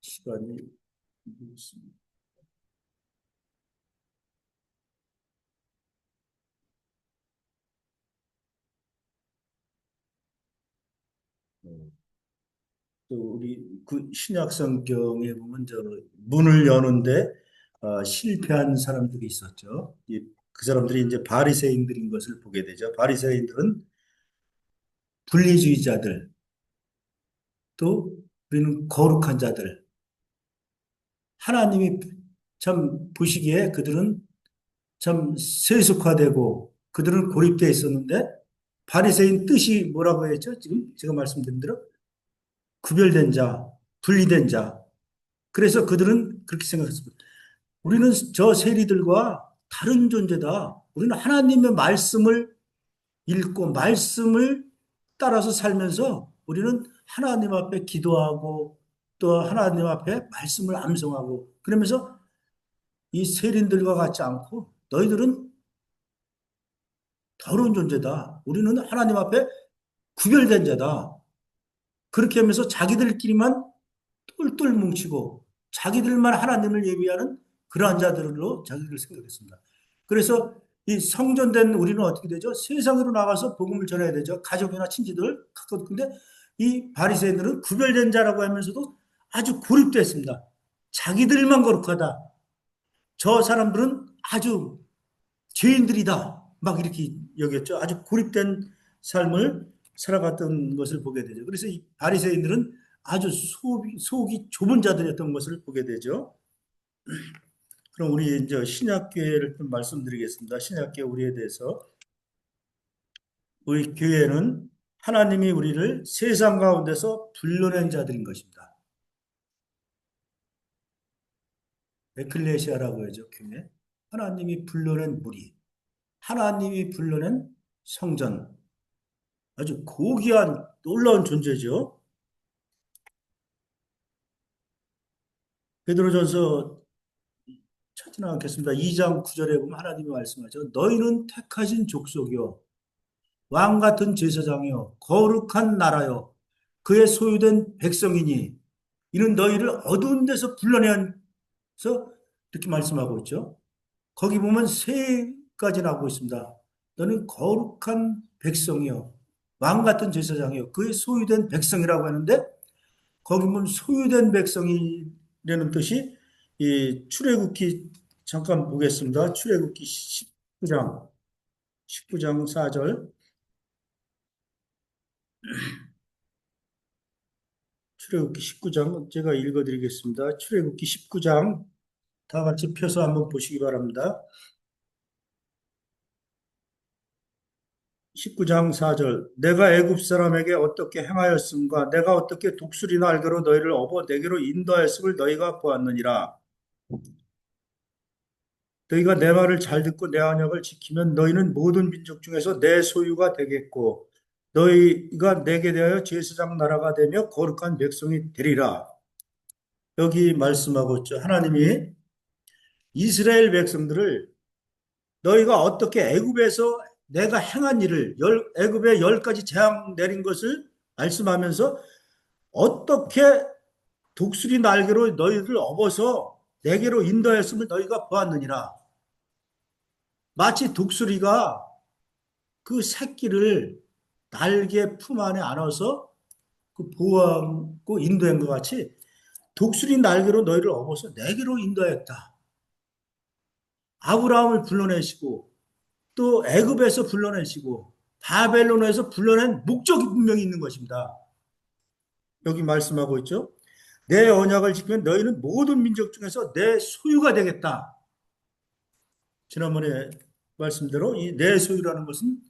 시간이 있습니다. 또 우리 그 신약 성경에 보면 저 문을 여는데 실패한 사람들이 있었죠. 그 사람들이 이제 바리새인들인 것을 보게 되죠. 바리새인들은 분리주의자들, 또 우리는 거룩한 자들, 하나님이 참 보시기에 그들은 참 세속화되고 그들은 고립되어 있었는데 바리새인 뜻이 뭐라고 했죠? 지금 제가 말씀드린 대로 구별된 자, 분리된 자. 그래서 그들은 그렇게 생각했습니다. 우리는 저 세리들과 다른 존재다. 우리는 하나님의 말씀을 읽고 말씀을 따라서 살면서 우리는 하나님 앞에 기도하고 또 하나님 앞에 말씀을 암송하고 그러면서 이 세린들과 같지 않고 너희들은 더러운 존재다. 우리는 하나님 앞에 구별된 자다. 그렇게 하면서 자기들끼리만 똘똘 뭉치고 자기들만 하나님을 예비하는 그러한 자들로 자기들을 생각했습니다. 그래서 이 성전된 우리는 어떻게 되죠? 세상으로 나가서 복음을 전해야 되죠. 가족이나 친지들 가까운. 근데 이 바리새인들은 구별된 자라고 하면서도 아주 고립됐습니다. 자기들만 거룩하다. 저 사람들은 아주 죄인들이다. 막 이렇게 여겼죠. 아주 고립된 삶을 살아갔던 것을 보게 되죠. 그래서 이 바리새인들은 아주 속이 좁은 자들이었던 것을 보게 되죠. 그럼 우리 이제 신약교회를 좀 말씀드리겠습니다. 신약교회 우리에 대해서 우리 교회는 하나님이 우리를 세상 가운데서 불러낸 자들인 것입니다. 에클레시아라고 하죠, 교회. 하나님이 불러낸 무리, 하나님이 불러낸 성전, 아주 고귀한 놀라운 존재죠. 베드로전서 찾지는 않겠습니다. 2장 9절에 보면 하나님이 말씀하죠. 너희는 택하신 족속이요 왕 같은 제사장이요 거룩한 나라요 그의 소유된 백성이니 이는 너희를 어두운 데서 불러내서 이렇게 말씀하고 있죠. 거기 보면 세 가지 나오고 있습니다. 너는 거룩한 백성이요 왕 같은 제사장이요 그의 소유된 백성이라고 하는데 거기 보면 소유된 백성이라는 뜻이 이 출애굽기 잠깐 보겠습니다. 출애굽기 19장 4절. 출애굽기 19장 제가 읽어드리겠습니다. 출애굽기 19장 다 같이 펴서 한번 보시기 바랍니다. 19장 4절 내가 애굽 사람에게 어떻게 행하였음과 내가 어떻게 독수리 날개로 너희를 업어 내게로 인도하였음을 너희가 보았느니라. 너희가 내 말을 잘 듣고 내 언약을 지키면 너희는 모든 민족 중에서 내 소유가 되겠고 너희가 내게 대하여 제사장 나라가 되며 거룩한 백성이 되리라. 여기 말씀하고 있죠. 하나님이 이스라엘 백성들을 너희가 어떻게 애굽에서 내가 행한 일을 애굽에 10가지 재앙 내린 것을 말씀하면서 어떻게 독수리 날개로 너희를 업어서 내게로 인도했음을 너희가 보았느니라. 마치 독수리가 그 새끼를 날개 품 안에 안아서 그 보호하고 인도한 것 같이 독수리 날개로 너희를 업어서 내게로 인도하였다. 아브라함을 불러내시고 또 애굽에서 불러내시고 바벨론에서 불러낸 목적이 분명히 있는 것입니다. 여기 말씀하고 있죠. 내 언약을 지키면 너희는 모든 민족 중에서 내 소유가 되겠다. 지난번에 말씀대로 이 내 소유라는 것은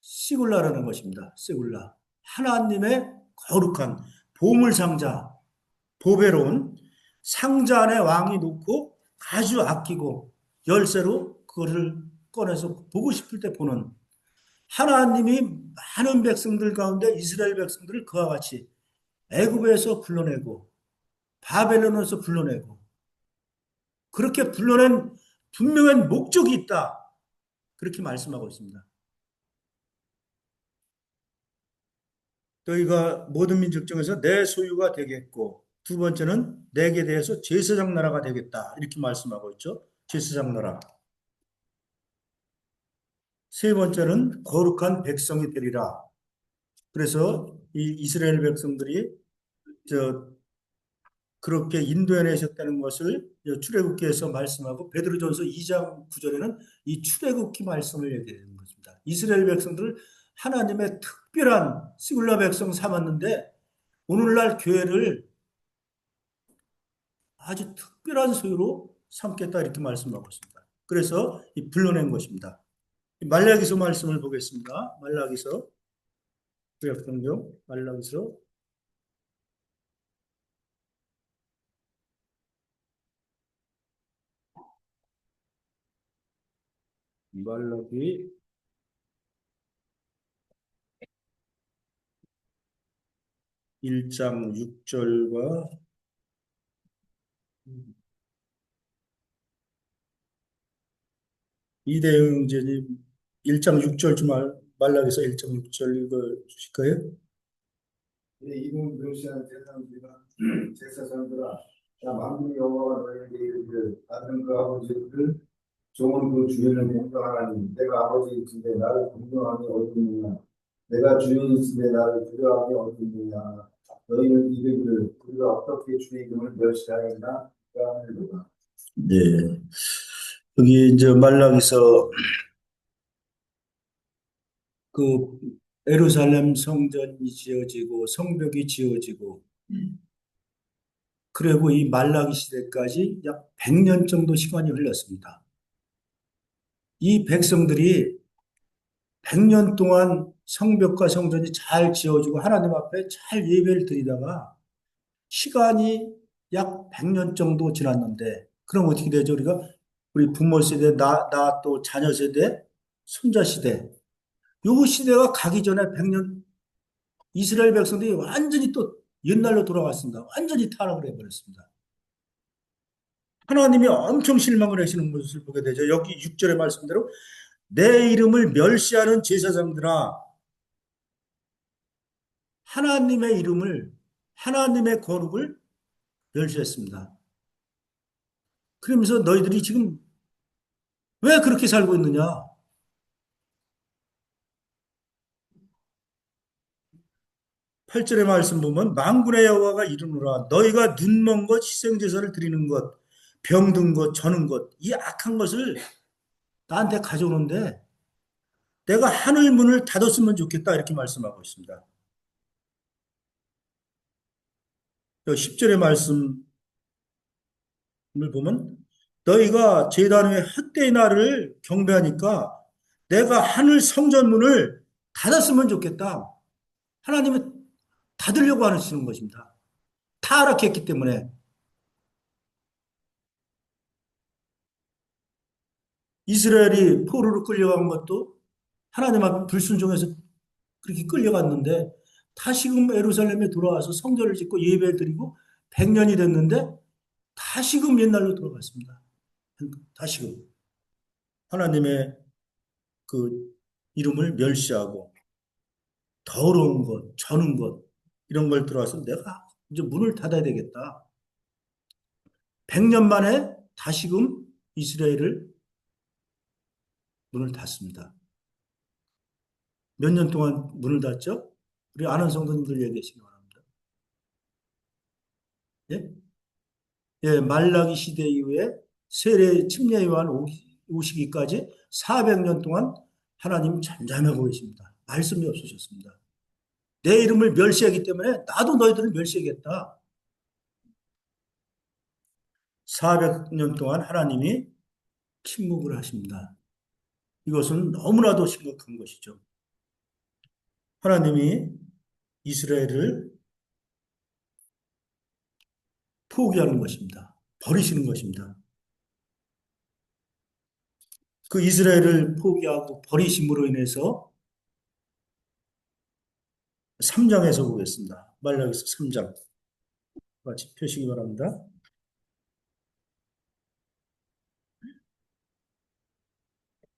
시굴라라는 것입니다. 시굴라. 하나님의 거룩한 보물상자, 보배로운 상자 안에 왕이 놓고 아주 아끼고 열쇠로 그거를 꺼내서 보고 싶을 때 보는 하나님이 많은 백성들 가운데 이스라엘 백성들을 그와 같이 애굽에서 불러내고 바벨론에서 불러내고 그렇게 불러낸 분명한 목적이 있다. 그렇게 말씀하고 있습니다. 너희가 모든 민족 중에서 내 소유가 되겠고 두 번째는 내게 대해서 제사장 나라가 되겠다. 이렇게 말씀하고 있죠. 제사장 나라. 세 번째는 거룩한 백성이 되리라. 그래서 이 이스라엘 백성들이 저 그렇게 인도해내셨다는 것을 출애굽기에서 말씀하고 베드로전서 2장 9절에는 이 출애굽기 말씀을 얘기하는 것입니다. 이스라엘 백성들을 하나님의 특별한 시굴라 백성 삼았는데 오늘날 교회를 아주 특별한 소유로 삼겠다 이렇게 말씀하고 있습니다. 그래서 이 불러낸 것입니다. 말라기서 말씀을 보겠습니다. 말라기서 구약성경 말라기서 말라기 1장 6절과 이대영제님 1장 6절 좀 말라기서 1장 6절 읽어 주실까요? 이는 멸시한 제사장들아 제사장들아 나 만군의 여호와가 너희에게 이르기를 나는 그 아버지를 종은 그 주인을 공경하나니 내가 아버지이신데 나를 공경함이 어디 있느냐 내가 주인이신데 나를 두려워함이 어디 있느냐 너희는 이르기를 우리가 어떻게 주의 이름을 멸시하였나 하느니라. 네. 여기 이제 말라기서 그 예루살렘 성전이 지어지고 성벽이 지어지고 그리고 이 말라기 시대까지 약 100년 정도 시간이 흘렀습니다. 이 백성들이 100년 동안 성벽과 성전이 잘 지어지고 하나님 앞에 잘 예배를 드리다가 시간이 약 100년 정도 지났는데 그럼 어떻게 되죠? 우리 부모 세대, 나 또 자녀 세대, 손자 시대 요 시대가 가기 전에 100년 이스라엘 백성들이 완전히 또 옛날로 돌아갔습니다. 완전히 타락을 해버렸습니다. 하나님이 엄청 실망을 하시는 것을 보게 되죠. 여기 6절의 말씀대로 내 이름을 멸시하는 제사장들아 하나님의 이름을 하나님의 거룩을 멸시했습니다. 그러면서 너희들이 지금 왜 그렇게 살고 있느냐? 8절의 말씀 보면 만군의 여호와가 이르노라 너희가 눈먼 것 희생제사를 드리는 것 병든 것 저는 것 이 악한 것을 나한테 가져오는데 내가 하늘 문을 닫았으면 좋겠다 이렇게 말씀하고 있습니다. 10절의 말씀을 보면 너희가 제단 위에 헛되이 나를 경배하니까 내가 하늘 성전 문을 닫았으면 좋겠다. 하나님은 닫으려고 하시는 것입니다. 타락했기 때문에 이스라엘이 포로로 끌려간 것도 하나님 앞에 불순종해서 그렇게 끌려갔는데 다시금 예루살렘에 돌아와서 성전을 짓고 예배를 드리고 100년이 됐는데 다시금 옛날로 돌아갔습니다. 다시금 하나님의 그 이름을 멸시하고 더러운 것, 저는 것 이런 걸 들어와서 내가 이제 문을 닫아야 되겠다. 100년 만에 다시금 이스라엘을 문을 닫습니다. 몇 년 동안 문을 닫죠? 우리 아는 성도님들 얘기하시기 바랍니다. 예? 예, 말라기 시대 이후에 세례 침례 요한 오시기까지 400년 동안 하나님 잠잠하고 계십니다. 말씀이 없으셨습니다. 내 이름을 멸시하기 때문에 나도 너희들을 멸시하겠다. 400년 동안 하나님이 침묵을 하십니다. 이것은 너무나도 심각한 것이죠. 하나님이 이스라엘을 포기하는 것입니다. 버리시는 것입니다. 그 이스라엘을 포기하고 버리심으로 인해서 3장에서 보겠습니다. 말라기서 3장. 같이 펴시기 바랍니다.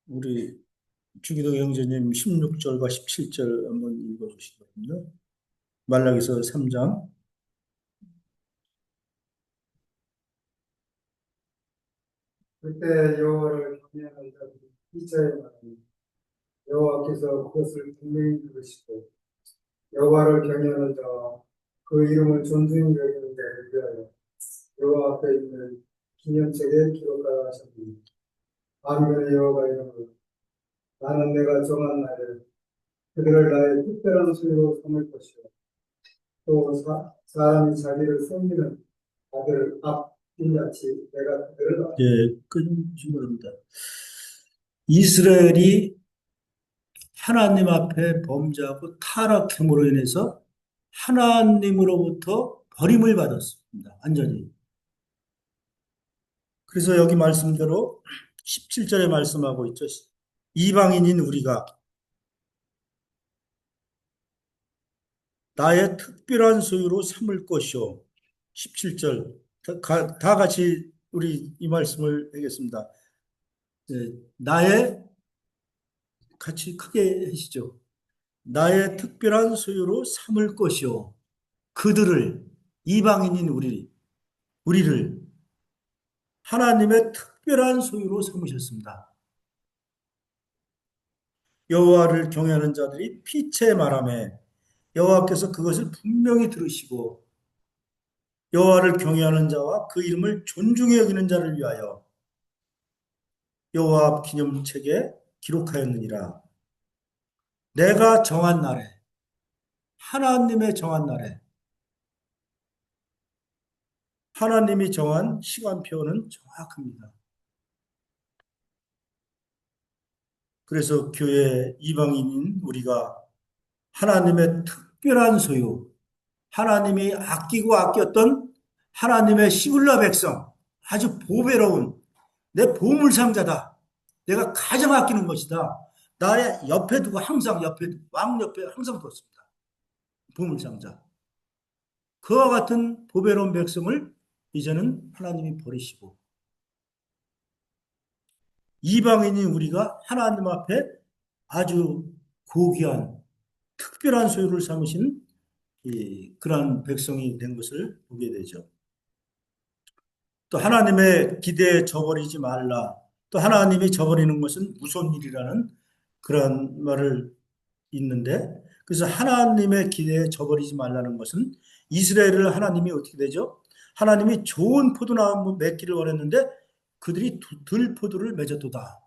우리 주기도 형제님 16절과 17절 한번 읽어주시기 바랍니다. 말라기서 3장. 그때 여호와를 경외하는 자들이 피차에 말하니 여호와께서 그것을 분명히 들으시고 여호와를 경외하는 자와 그 이름을 존중히 여기는 자를 위하여 여호와 앞에 있는 기념책에 기록하라 하셨니. 만군의 여호와 이름으로 나는 내가 정한 날에 그들을 나의 특별한 소유로 삼을 것이요 또 사람이 자기를 섬기는 아들 앞뒤같이 내가 그들을 예, 끊으시기 바랍니다. 이스라엘이 하나님 앞에 범죄하고 타락함으로 인해서 하나님으로부터 버림을 받았습니다. 완전히. 그래서 여기 말씀대로 17절에 말씀하고 있죠. 이방인인 우리가 나의 특별한 소유로 삼을 것이요. 17절. 다 같이 우리 이 말씀을 하겠습니다. 네, 같이 크게 하시죠. 나의 특별한 소유로 삼을 것이요. 그들을, 이방인인 우리를 하나님의 특별한 소유로 삼으셨습니다. 여호와를 경외하는 자들이 피채 말하매 여호와께서 그것을 분명히 들으시고 여호와를 경외하는 자와 그 이름을 존중히 여기는 자를 위하여 여호와 앞 기념책에 기록하였느니라. 내가 정한 날에 하나님의 정한 날에 하나님이 정한 시간표는 정확합니다. 그래서 교회 이방인인 우리가 하나님의 특별한 소유, 하나님이 아끼고 아꼈던 하나님의 시블라 백성, 아주 보배로운 내 보물상자다. 내가 가장 아끼는 것이다. 나의 옆에 두고 항상 옆에 왕 옆에 항상 뒀습니다. 보물상자. 그와 같은 보배로운 백성을 이제는 하나님이 버리시고 이방인인 우리가 하나님 앞에 아주 고귀한 특별한 소유를 삼으신 그러한 백성이 된 것을 보게 되죠. 또 하나님의 기대에 저버리지 말라. 또 하나님이 저버리는 것은 무서운 일이라는 그런 말을 있는데 그래서 하나님의 기대에 저버리지 말라는 것은 이스라엘을 하나님이 어떻게 되죠? 하나님이 좋은 포도나무 맺기를 원했는데 그들이 들포도를 맺었도다.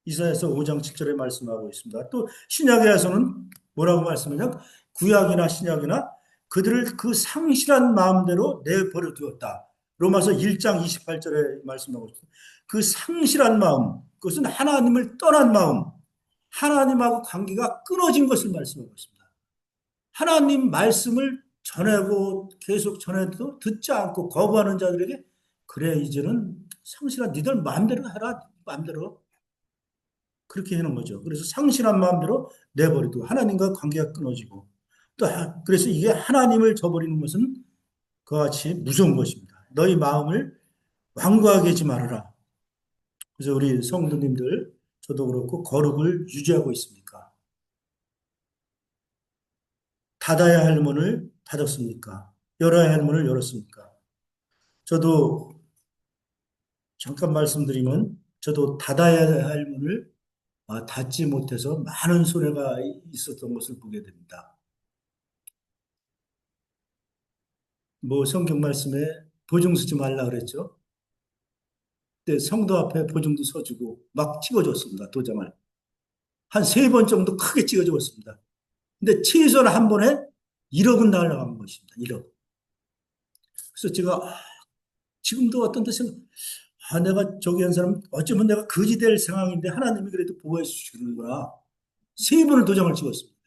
이사야서 5장 7절에 말씀하고 있습니다. 또 신약에서는 뭐라고 말씀하냐? 구약이나 신약이나 그들을 그 상실한 마음대로 내버려 두었다. 로마서 1장 28절에 말씀하고 있습니다. 그 상실한 마음, 그것은 하나님을 떠난 마음, 하나님하고 관계가 끊어진 것을 말씀하고 있습니다. 하나님 말씀을 전하고 계속 전해도 듣지 않고 거부하는 자들에게 그래 이제는 상실한 니들 마음대로 해라 마음대로 그렇게 해놓은 거죠. 그래서 상실한 마음대로 내버리고 하나님과 관계가 끊어지고 또 그래서 이게 하나님을 저버리는 것은 그와 같이 무서운 것입니다. 너희 마음을 완고하게 하지 말아라. 그래서 우리 성도님들 저도 그렇고 거룩을 유지하고 있습니까? 닫아야 할 문을 닫았습니까? 열어야 할 문을 열었습니까? 저도 잠깐 말씀드리면 저도 닫아야 할 문을 닿지 못해서 많은 손해가 있었던 것을 보게 됩니다. 뭐 성경 말씀에 보증 서지 말라 그랬죠. 근데 성도 앞에 보증도 서주고 막 찍어줬습니다. 도장을. 한 세 번 정도 크게 찍어줬습니다. 근데 최소한 한 번에 1억은 날라간 것입니다. 1억. 그래서 제가 지금도 어떤 데 생각, 내가 저기 한 사람 어쩌면 내가 거지 될 상황인데 하나님이 그래도 보호해 주시는구나. 세 번을 도장을 찍었습니다.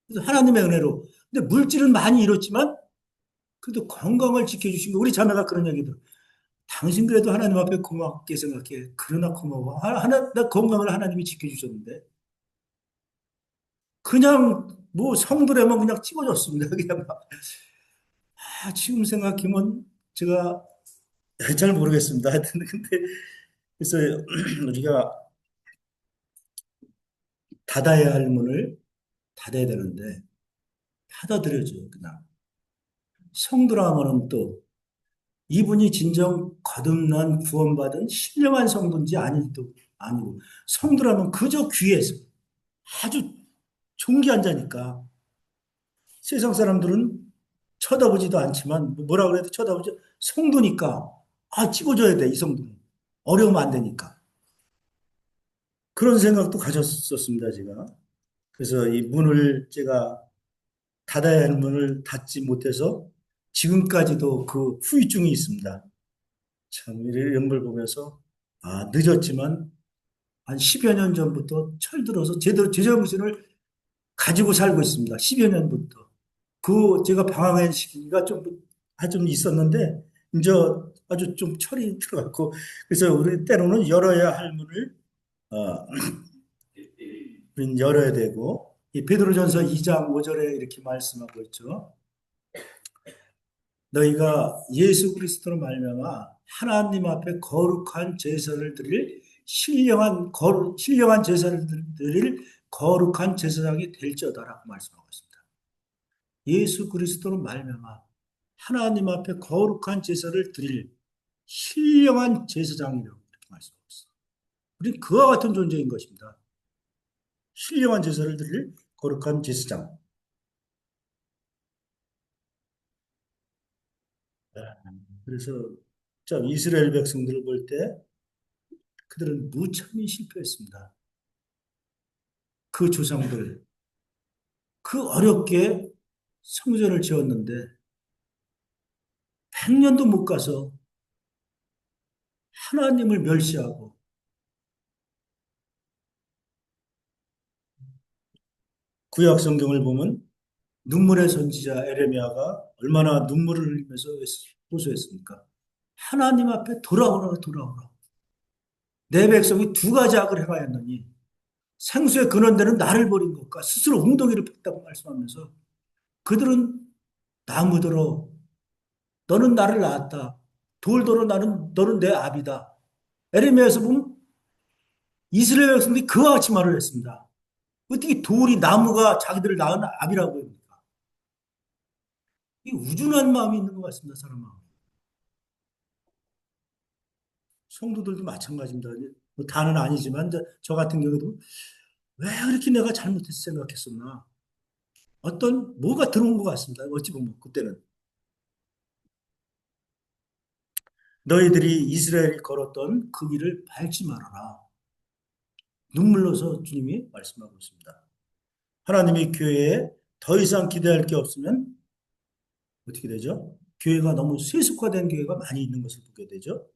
그래서 하나님의 은혜로. 근데 물질은 많이 잃었지만 그래도 건강을 지켜주신 거. 우리 자매가 그런 얘기들. 당신 그래도 하나님 앞에 고맙게 생각해. 그러나 고마워. 나 건강을 하나님이 지켜주셨는데. 그냥 뭐 성들에만 그냥 찍어줬습니다. 그냥 막. 지금 생각하면 제가 잘 모르겠습니다. 하여튼 근데 그래서 우리가 닫아야 할 문을 닫아야 되는데 닫아드려줘요. 그냥 성도라면은 또 이분이 진정 거듭난 구원받은 신령한 성도인지 아닐지도 아니고 성도라면 그저 귀에서 아주 존귀한 자니까 세상 사람들은 쳐다보지도 않지만 뭐라 그래도 쳐다보지 성도니까 찍어줘야 돼 이 성도는 어려우면 안 되니까 그런 생각도 가졌었습니다 제가 그래서 이 문을 제가 닫아야 할 문을 닫지 못해서 지금까지도 그 후유증이 있습니다. 참 이런 걸 보면서 늦었지만 한 10여 년 전부터 철들어서 제대로 제 정신을 가지고 살고 있습니다. 10여 년부터. 그 제가 방황한 시기가 좀 있었는데 이제 아주 좀 철이 들어갔고 그래서 우리 때로는 열어야 할 문을 어, 우리는 열어야 되고 이 베드로전서 2장 5절에 이렇게 말씀하고 있죠. 너희가 예수 그리스도로 말미암아 하나님 앞에 거룩한 제사를 드릴 신령한 제사를 드릴 거룩한 제사장이 될지어다라고 말씀하고 있습니다. 예수 그리스도로 말미암아 하나님 앞에 거룩한 제사를 드릴 신령한 제사장이라고 이렇게 말씀하고 있습니다. 우리는 그와 같은 존재인 것입니다. 신령한 제사를 드릴 거룩한 제사장. 그래서 참 이스라엘 백성들을 볼 때 그들은 무참히 실패했습니다. 그 조상들 그 어렵게 성전을 지었는데 100년도 못 가서 하나님을 멸시하고 구약 성경을 보면 눈물의 선지자 에레미야가 얼마나 눈물을 흘리면서 호소했습니까? 하나님 앞에 돌아오라 돌아오라. 내 백성이 두 가지 악을 행하였느니 생수의 근원되는 나를 버린 것과 스스로 웅덩이를 팠다고 말씀하면서 그들은 나무들어 너는 나를 낳았다. 돌들어 너는 내 아비다. 에레미야에서 보면 이스라엘 백성들이 그와 같이 말을 했습니다. 어떻게 돌이 나무가 자기들을 낳은 아비라고 합니까? 이 우준한 마음이 있는 것 같습니다. 사람 마음. 성도들도 마찬가지입니다. 뭐 다는 아니지만 저 같은 경우도 왜 그렇게 내가 잘못해서 생각했었나? 뭐가 들어온 것 같습니다. 어찌 보면 그때는 너희들이 이스라엘이 걸었던 그 길을 밟지 말아라. 눈물로서 주님이 말씀하고 있습니다. 하나님이 교회에 더 이상 기대할 게 없으면 어떻게 되죠? 교회가 너무 세속화된 교회가 많이 있는 것을 보게 되죠.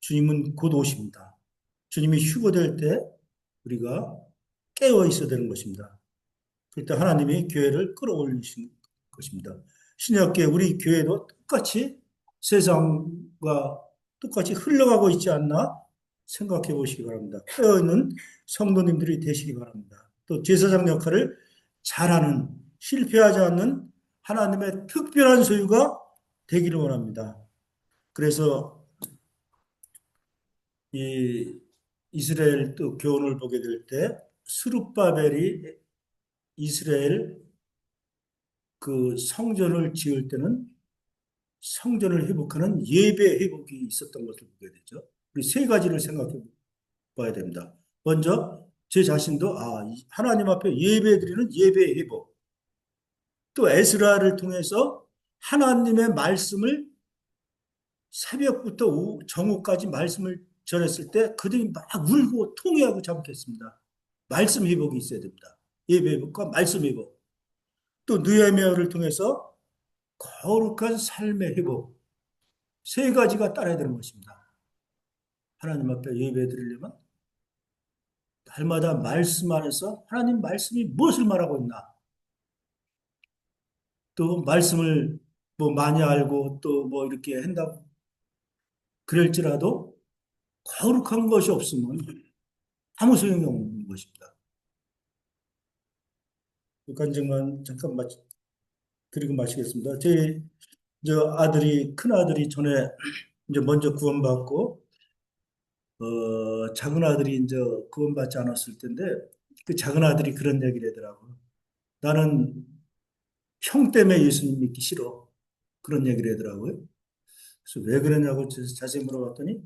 주님은 곧 오십니다. 주님이 휴거될 때 우리가 깨어 있어야 되는 것입니다. 그때 하나님이 교회를 끌어올리신 것입니다. 신약계 우리 교회도 똑같이 세상과 똑같이 흘러가고 있지 않나 생각해 보시기 바랍니다. 깨어있는 성도님들이 되시기 바랍니다. 또 제사장 역할을 잘하는 실패하지 않는 하나님의 특별한 소유가 되기를 원합니다. 그래서 이 이스라엘 또 교훈을 보게 될 때 스룹바벨이 이스라엘 그 성전을 지을 때는 성전을 회복하는 예배 회복이 있었던 것을 보게 되죠. 우리 세 가지를 생각해 봐야 됩니다. 먼저 제 자신도 하나님 앞에 예배드리는 예배의 회복, 또 에스라를 통해서 하나님의 말씀을 새벽부터 정오까지 말씀을 전했을 때 그들이 막 울고 통회하고 자복했습니다. 말씀 회복이 있어야 됩니다. 예배 회복과 말씀 회복. 또 느헤미야를 통해서 거룩한 삶의 회복. 세 가지가 따라야 되는 것입니다. 하나님 앞에 예배 드리려면 날마다 말씀 안에서 하나님 말씀이 무엇을 말하고 있나? 또 말씀을 뭐 많이 알고 또 뭐 이렇게 한다고 그럴지라도 거룩한 것이 없으면 아무 소용이 없는 것입니다. 간증만 잠깐 그리고 마치겠습니다. 저 큰 아들이 전에 이제 먼저 구원받고, 작은 아들이 이제 구원받지 않았을 텐데, 그 작은 아들이 그런 얘기를 하더라고요. 나는 형 때문에 예수님 믿기 싫어. 그런 얘기를 하더라고요. 그래서 왜 그러냐고 자세히 물어봤더니,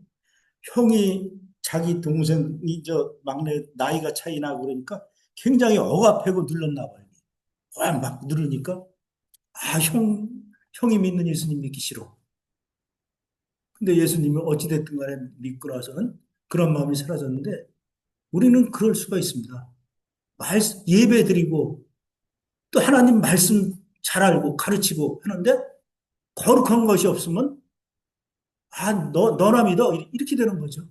형이 자기 동생이 저 막내 나이가 차이 나고 그러니까 굉장히 억압하고 눌렀나 봐요. 막 누르니까 형이 믿는 예수님 믿기 싫어. 근데 예수님이 어찌됐든 간에 믿고 나서는 그런 마음이 사라졌는데 우리는 그럴 수가 있습니다. 예배 드리고 또 하나님 말씀 잘 알고 가르치고 하는데 거룩한 것이 없으면 너나 믿어. 이렇게 되는 거죠.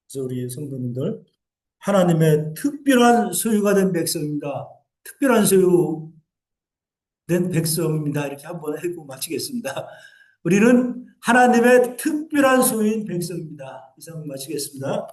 그래서 우리 성도님들 하나님의 특별한 소유가 된 백성입니다. 특별한 소유 된 백성입니다. 이렇게 한번 하고 마치겠습니다. 우리는 하나님의 특별한 소유인 백성입니다. 이상 마치겠습니다.